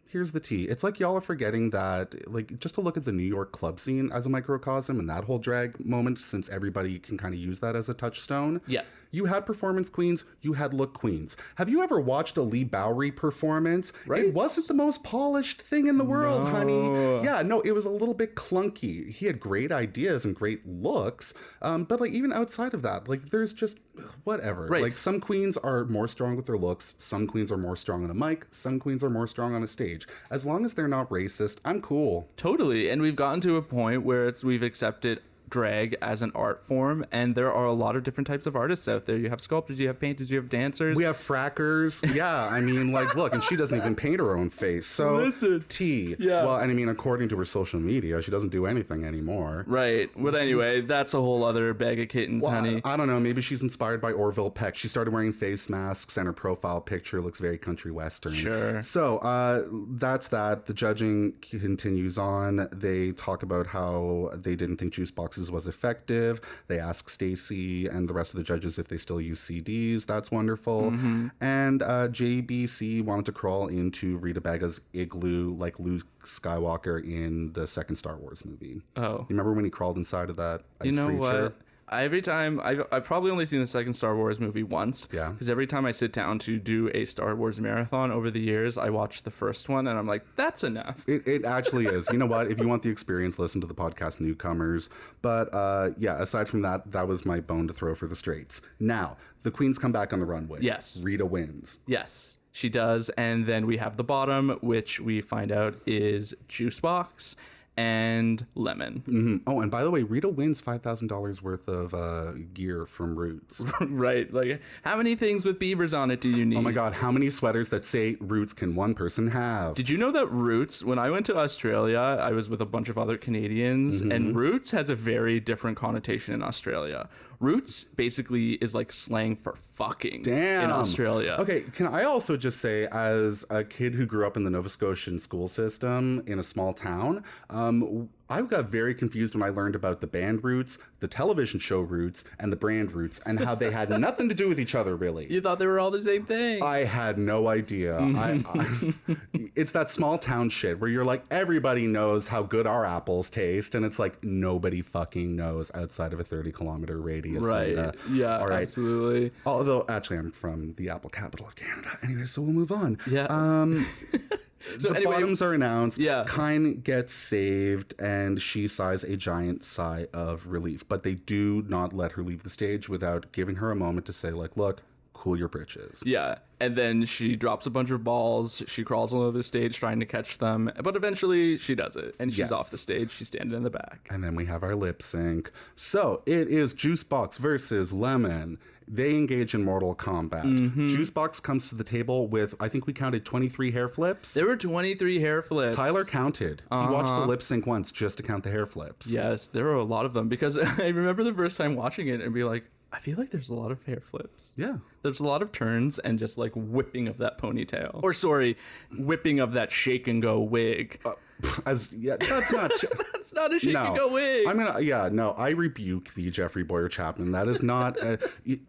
Here's the tea. It's like y'all are forgetting that, like, just to look at the New York club scene as a microcosm and that whole drag moment, since everybody can kind of use that as a touchstone. Yeah. You had performance queens, you had look queens. Have you ever watched a Lee Bowery performance? Right. It wasn't the most polished thing in the world, honey. Yeah, no, it was a little bit clunky. He had great ideas and great looks, but like even outside of that, like there's just whatever. Right. Like some queens are more strong with their looks, some queens are more strong on a mic, some queens are more strong on a stage. As long as they're not racist, I'm cool. Totally. And we've gotten to a point where we've accepted drag as an art form, and there are a lot of different types of artists out there. You have sculptors, you have painters, you have dancers. We have frackers. Yeah, I mean, like, look, and she doesn't even paint her own face. So, Listen. T. Yeah. Well, and I mean, according to her social media, she doesn't do anything anymore. Right. But anyway, that's a whole other bag of kittens, Well, honey. I don't know. Maybe she's inspired by Orville Peck. She started wearing face masks, and her profile picture looks very country western. Sure. So that's that. The judging continues on. They talk about how they didn't think juice boxes was effective. They ask Stacy and the rest of the judges if they still use CDs. That's wonderful. And JBC wanted to crawl into Rita Baga's igloo like Luke Skywalker in the second Star Wars movie. Oh. You remember when he crawled inside of that ice You know creature? what? Every time I've probably only seen the second Star Wars movie once. Yeah. Because every time I sit down to do a Star Wars marathon over the years, I watch the first one and I'm like, that's enough. It actually is. You know what? If you want the experience, listen to the podcast Newcomers. But yeah, aside from that, that was my bone to throw for the straights. Now, the queens come back on the runway. Yes. Rita wins. Yes, she does. And then we have the bottom, which we find out is Juice Box. and lemon. Mm-hmm. Oh, and by the way, Rita wins $5,000 worth of gear from Roots. Right. Like, how many things with beavers on it do you need? Oh my God, how many sweaters that say Roots can one person have? Did you know that Roots, when I went to Australia, I was with a bunch of other Canadians, and Roots has a very different connotation in Australia. Roots basically is like slang for fucking in Australia. Okay, can I also just say, as a kid who grew up in the Nova Scotian school system in a small town, I got very confused when I learned about the band Roots, the television show Roots, and the brand Roots, and how they had nothing to do with each other, really. You thought they were all the same thing. I had no idea. It's that small town shit where you're like, everybody knows how good our apples taste, and it's like, nobody fucking knows outside of a 30-kilometer radius. Right. Yeah, all right. Absolutely. Although, actually, I'm from the apple capital of Canada. Anyway, so we'll move on. Yeah. So the bottoms are announced. Yeah. Kine gets saved, and she sighs a giant sigh of relief. But they do not let her leave the stage without giving her a moment to say, like, look, cool your britches. Yeah. And then she drops a bunch of balls. She crawls all over the stage trying to catch them. But eventually she does it. And she's off the stage. She's standing in the back. And then we have our lip sync. So it is Juicebox versus Lemon. They engage in Mortal Kombat. Juicebox comes to the table with, I think we counted 23 hair flips. There were 23 hair flips. Tyler counted. He watched the lip sync once just to count the hair flips. Yes, there were a lot of them. Because I remember the first time watching it and be like, I feel like there's a lot of hair flips. Yeah. There's a lot of turns and just like whipping of that ponytail. Or sorry, whipping of that shake and go wig. That's not... That's not a shake and go wig. I rebuke the Jeffrey Bowyer-Chapman. That is not...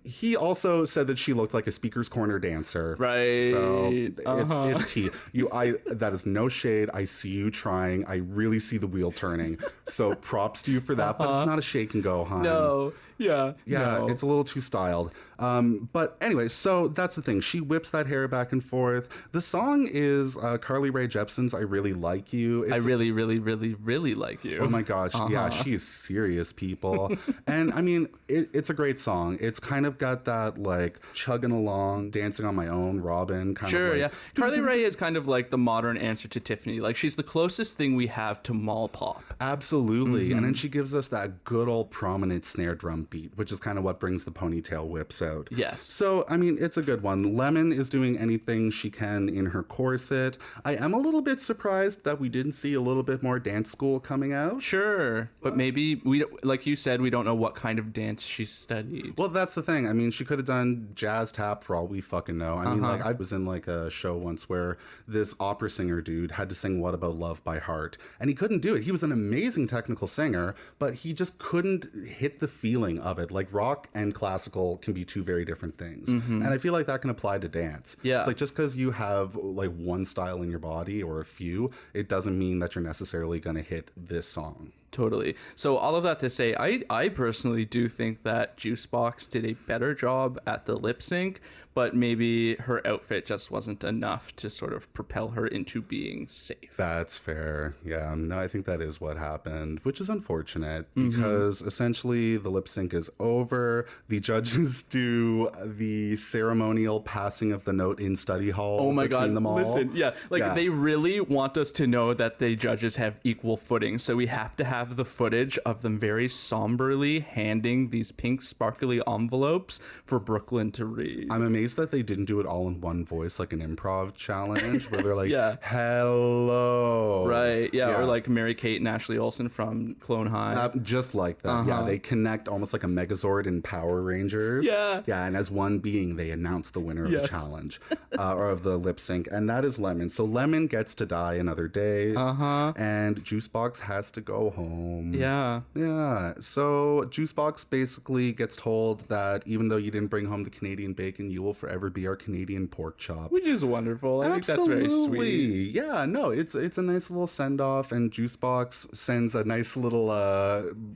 he also said that she looked like a speaker's corner dancer. Right. So it's tea. That is no shade. I see you trying. I really see the wheel turning. So props to you for that, but it's not a shake and go, hon. No. Yeah. Yeah, no. It's a little too styled. But anyway, so that's the thing. She whips that hair back and forth. The song is Carly Rae Jepsen's I Really Like You. I really, really, really, really like you. Oh my gosh. Yeah, she is serious, people. And I mean, it's a great song. It's kind of got that like chugging along, dancing on my own, Robin kind of like... Yeah. Carly Rae is kind of like the modern answer to Tiffany. Like she's the closest thing we have to mall pop. Absolutely. And then she gives us that good old prominent snare drum beat, which is kind of what brings the ponytail whips out. Yes. So, I mean, it's a good one. Lemon is doing anything she can in her corset. I am a little bit surprised that we didn't see a little bit more dance school coming out. Sure. But maybe, like you said, we don't know what kind of dance she studied. Well, that's the thing. I mean, she could have done jazz tap for all we fucking know. I mean, like, I was in like a show once where this opera singer dude had to sing What About Love by heart. And he couldn't do it. He was an amazing technical singer, but he just couldn't hit the feeling of it. Like rock and classical can be two very different things. And I feel like that can apply to dance. Yeah. It's like just because you have like one style in your body or a few, it doesn't mean that you're necessarily going to hit this song. Totally. So all of that to say, I personally do think that Juicebox did a better job at the lip sync, but maybe her outfit just wasn't enough to sort of propel her into being safe. That's fair. Yeah, no, I think that is what happened, which is unfortunate because essentially the lip sync is over. The judges do the ceremonial passing of the note in study hall. Oh my God. Them all. Listen, they really want us to know that the judges have equal footing. So we have to have the footage of them very somberly handing these pink sparkly envelopes for Brooklyn to read. I'm amazed that they didn't do it all in one voice, like an improv challenge where they're like, hello. Right. Yeah. Or like Mary Kate and Ashley Olsen from Clone High. Just like that. Yeah. They connect almost like a Megazord in Power Rangers. Yeah. Yeah. And as one being, they announce the winner of the challenge or of the lip sync. And that is Lemon. So Lemon gets to die another day. And Juicebox has to go home. Yeah. Yeah. So Juicebox basically gets told that even though you didn't bring home the Canadian bacon, you will forever be our Canadian pork chop. Which is wonderful. I think that's very sweet. Yeah, no, it's a nice little send-off, and Juicebox sends a nice little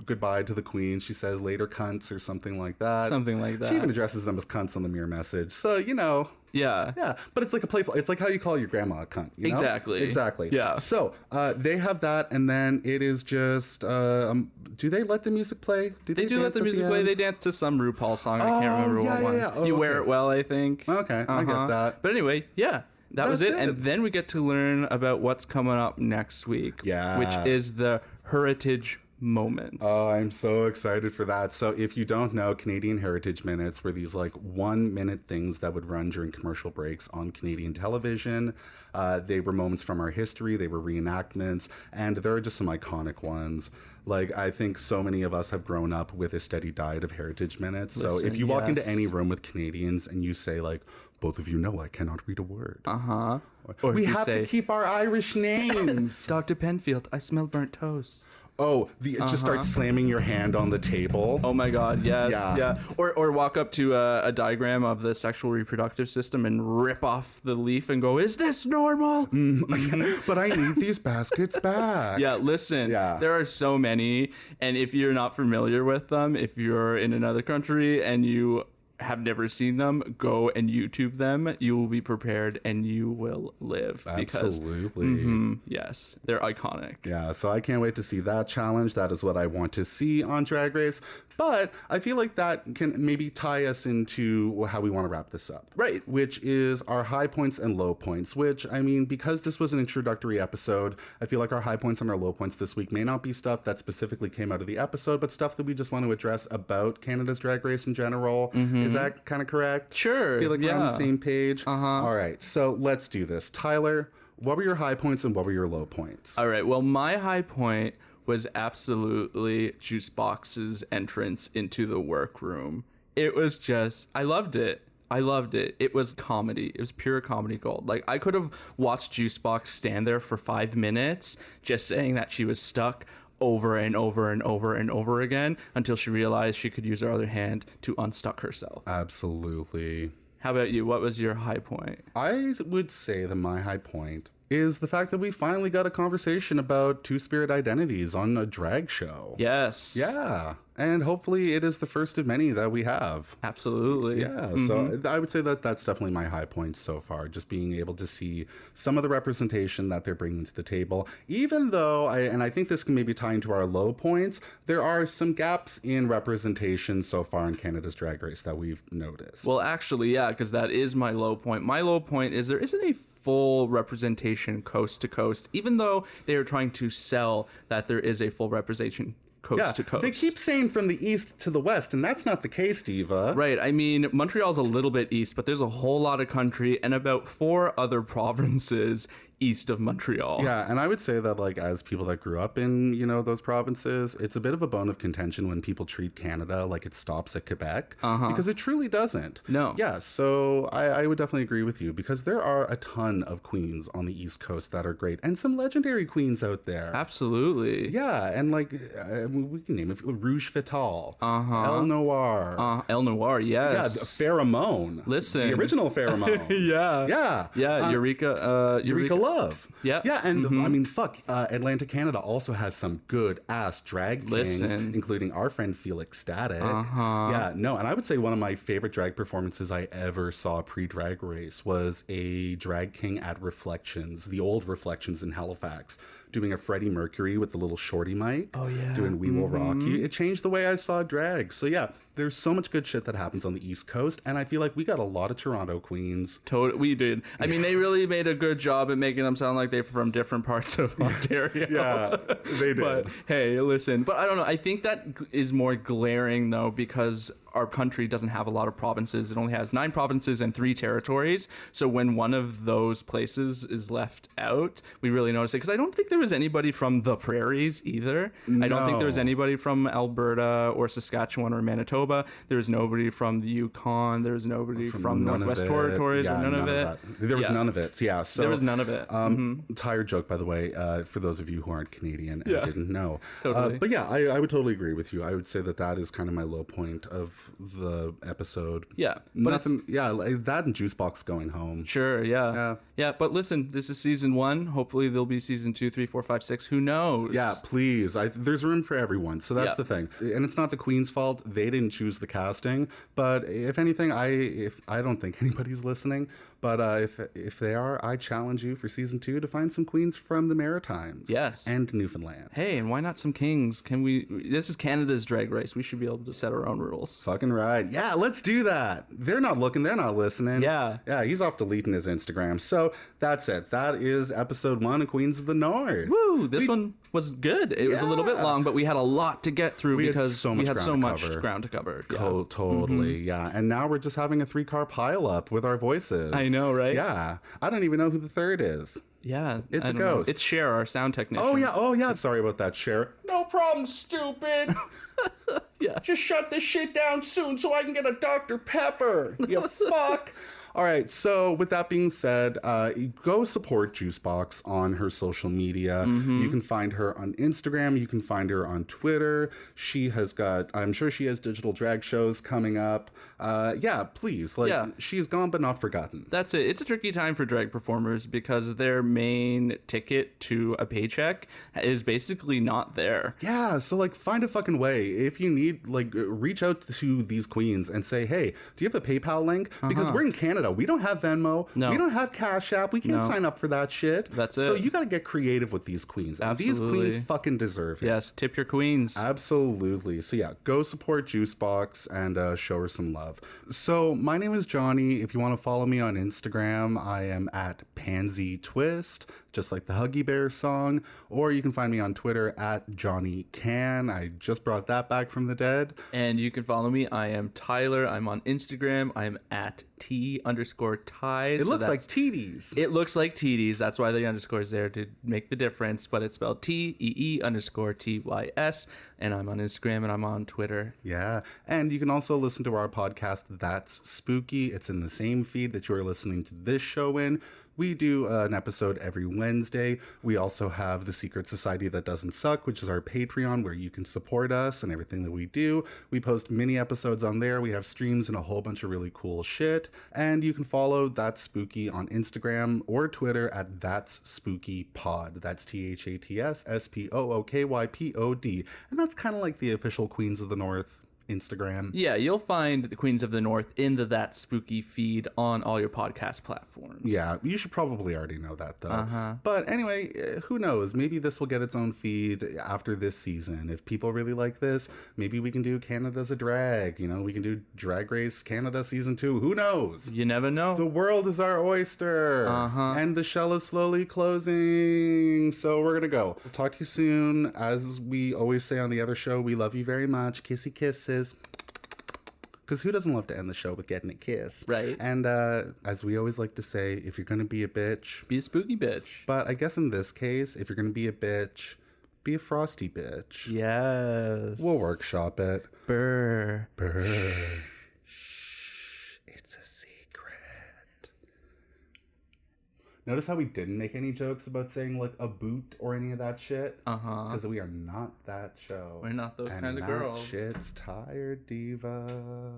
goodbye to the queen. She says later cunts or something like that. Something like that. She even addresses them as cunts on the mirror message. So, you know... Yeah, but it's like a playful. It's like how you call your grandma a cunt. You know? Exactly. Yeah. So they have that, and then it is just. Do they let the music play? They do let the music play. They dance to some RuPaul song. I can't remember what one. Oh, You Wear It Well, I think. Okay, I get that. But anyway, yeah. That was That's it. And then we get to learn about what's coming up next week, Yeah. which is the Heritage Moments. Oh, I'm so excited for that. So if you don't know, Canadian Heritage Minutes were these like 1-minute things that would run during commercial breaks on Canadian television. They were moments from our history. They were reenactments. And there are just some iconic ones. Like, I think so many of us have grown up with a steady diet of Heritage Minutes. So if you walk into any room with Canadians and you say like, both of you know I cannot read a word. Uh-huh. Or We if you have say, to keep our Irish names. Dr. Penfield, I smell burnt toast. Oh, just start slamming your hand on the table. Oh my God, yes, Yeah. yeah. Or walk up to a diagram of the sexual reproductive system and rip off the leaf and go, is this normal? But I need these baskets back. Yeah, listen, Yeah. there are so many. And if you're not familiar with them, if you're in another country and you have never seen them, go and YouTube them. You will be prepared and you will live. Absolutely. Yes, they're iconic. Yeah, so I can't wait to see that challenge. That is what I want to see on Drag Race. But I feel like that can maybe tie us into how we want to wrap this up. Right. Which is our high points and low points, which, I mean, because this was an introductory episode, I feel like our high points and our low points this week may not be stuff that specifically came out of the episode, but stuff that we just want to address about Canada's Drag Race in general. Is that kind of correct? Sure, I feel like we're on the yeah. same page. All right, so let's do this. Tyler, what were your high points and what were your low points? All right, well, my high point was absolutely Juicebox's entrance into the workroom. It was just, I loved it. It was comedy. It was pure comedy gold. Like, I could have watched Juicebox stand there for 5 minutes just saying that she was stuck over and over and over and over again until she realized she could use her other hand to unstuck herself. Absolutely. How about you? What was your high point? I would say that my high point is the fact that we finally got a conversation about two-spirit identities on a drag show. Yes. Yeah. And hopefully it is the first of many that we have. Absolutely. Yeah, so I would say that that's definitely my high point so far, just being able to see some of the representation that they're bringing to the table. Even though, I think this can maybe tie into our low points, there are some gaps in representation so far in Canada's Drag Race that we've noticed. Well, actually, yeah, because that is my low point. My low point is there isn't a full representation coast to coast, even though they are trying to sell that there is a full representation coast to coast. They keep saying from the east to the west, and that's not the case, Diva. Right. I mean, Montreal's a little bit east, but there's a whole lot of country and about 4 other provinces east of Montreal. Yeah, and I would say that, like, as people that grew up in, those provinces, it's a bit of a bone of contention when people treat Canada like it stops at Quebec, because it truly doesn't. No. Yeah, so I would definitely agree with you, because there are a ton of queens on the East Coast that are great, and some legendary queens out there. Absolutely. Yeah, and, like, we can name it Rouge Fatale, El Noir. El Noir, Yeah, yes. Pheromone. Listen. The original Pheromone. Yeah. Yeah. Yeah, Eureka Love. Yeah. Yeah, and I mean, fuck, Atlantic Canada also has some good ass drag kings, Listen. including our friend Felix Static. Yeah, no, and I would say one of my favorite drag performances I ever saw pre-Drag Race was a drag king at Reflections, the old Reflections in Halifax, doing a Freddie Mercury with the little shorty mic. Oh, yeah. Doing We Will Rock You. It changed the way I saw drag. So yeah, there's so much good shit that happens on the East Coast, and I feel like we got a lot of Toronto queens. We did. I mean, they really made a good job at making them sound like they're from different parts of Ontario. Yeah, they did. But hey, listen. But I don't know. I think that is more glaring, though, because our country doesn't have a lot of provinces. It only has 9 provinces and 3 territories. So when one of those places is left out, we really notice it. Because I don't think there was anybody from the prairies either. I don't think there was anybody from Alberta or Saskatchewan or Manitoba. There was nobody from the Yukon. There was nobody from Northwest Territories. Yeah, or none of it. There was none of it. Yeah, so There was none of it. Tired joke, by the way, for those of you who aren't Canadian and didn't know. Totally. But yeah, I would totally agree with you. I would say that is kind of my low point of the episode. Yeah, but Nothing. Yeah, like that and Juicebox going home. Sure, yeah. But listen, this is season 1. Hopefully there'll be season 2, 3, 4, 5, 6. Who knows? Yeah, please. There's room for everyone. So that's the thing. And it's not the Queen's fault. They didn't choose the casting. But if anything, I don't think anybody's listening. But if they are, I challenge you for season 2 to find some queens from the Maritimes. Yes. And Newfoundland. Hey, and why not some kings? This is Canada's Drag Race. We should be able to set our own rules. fucking right. Yeah, let's do that. They're not looking. They're not listening. Yeah. Yeah, he's off deleting his Instagram. So that's it. That is episode 1 of Queens of the North. Woo! This one was good. It was a little bit long, but we had a lot to get through because we had so much ground to cover. Yeah. Totally, yeah. And now we're just having a 3-car pileup with our voices. I know, right? Yeah. I don't even know who the third is. Yeah. It's a ghost. It's Cher, our sound technician. Oh, yeah. Sorry about that, Cher. No problem, stupid. Yeah. Just shut this shit down soon so I can get a Dr. Pepper. You fuck. All right, so with that being said, go support Juicebox on her social media. You can find her on Instagram. You can find her on Twitter. She has got, I'm sure she has digital drag shows coming up. Yeah, please. She is gone but not forgotten. That's it. It's a tricky time for drag performers because their main ticket to a paycheck is basically not there. Yeah, so find a fucking way. If you need, reach out to these queens and say, hey, do you have a PayPal link? Because we're in Canada. We don't have Venmo. No. We don't have Cash App. We can't sign up for that shit. That's it. So you got to get creative with these queens. Absolutely. These queens fucking deserve it. Yes, tip your queens. Absolutely. So yeah, go support Juicebox and show her some love. So my name is Johnny. If you want to follow me on Instagram, I am at Pansy Twist, just like the Huggy Bear song. Or you can find me on Twitter at Johnny Can. I just brought that back from the dead. And you can follow me. I am Tyler. I'm on Instagram. I'm at T_ties. It looks like TDs. It looks like TDs. That's why the underscore is there to make the difference. But it's spelled TEE_TYS. And I'm on Instagram and I'm on Twitter. Yeah. And you can also listen to our podcast, That's Spooky. It's in the same feed that you are listening to this show in. We do an episode every Wednesday. We also have the Secret Society That Doesn't Suck, which is our Patreon where you can support us and everything that we do. We post mini episodes on there. We have streams and a whole bunch of really cool shit. And you can follow That's Spooky on Instagram or Twitter at That's Spooky Pod. That's THATSSPOOKYPOD. And that's kind of like the official Queens of the North Instagram. Yeah, you'll find the Queens of the North in the That Spooky feed on all your podcast platforms. Yeah, you should probably already know that, though. But anyway, who knows? Maybe this will get its own feed after this season. If people really like this, maybe we can do Canada's a Drag. We can do Drag Race Canada Season 2. Who knows? You never know. The world is our oyster. And the shell is slowly closing. So we're going to go. We'll talk to you soon. As we always say on the other show, we love you very much. Kissy kisses. Because who doesn't love to end the show with getting a kiss? Right. And as we always like to say, if you're going to be a bitch... be a spooky bitch. But I guess in this case, if you're going to be a bitch, be a frosty bitch. Yes. We'll workshop it. Brr. Brr. It's a secret. Notice how we didn't make any jokes about saying a boot or any of that shit? Because we are not that show. We're not those kind of girls. Shit's tired, diva.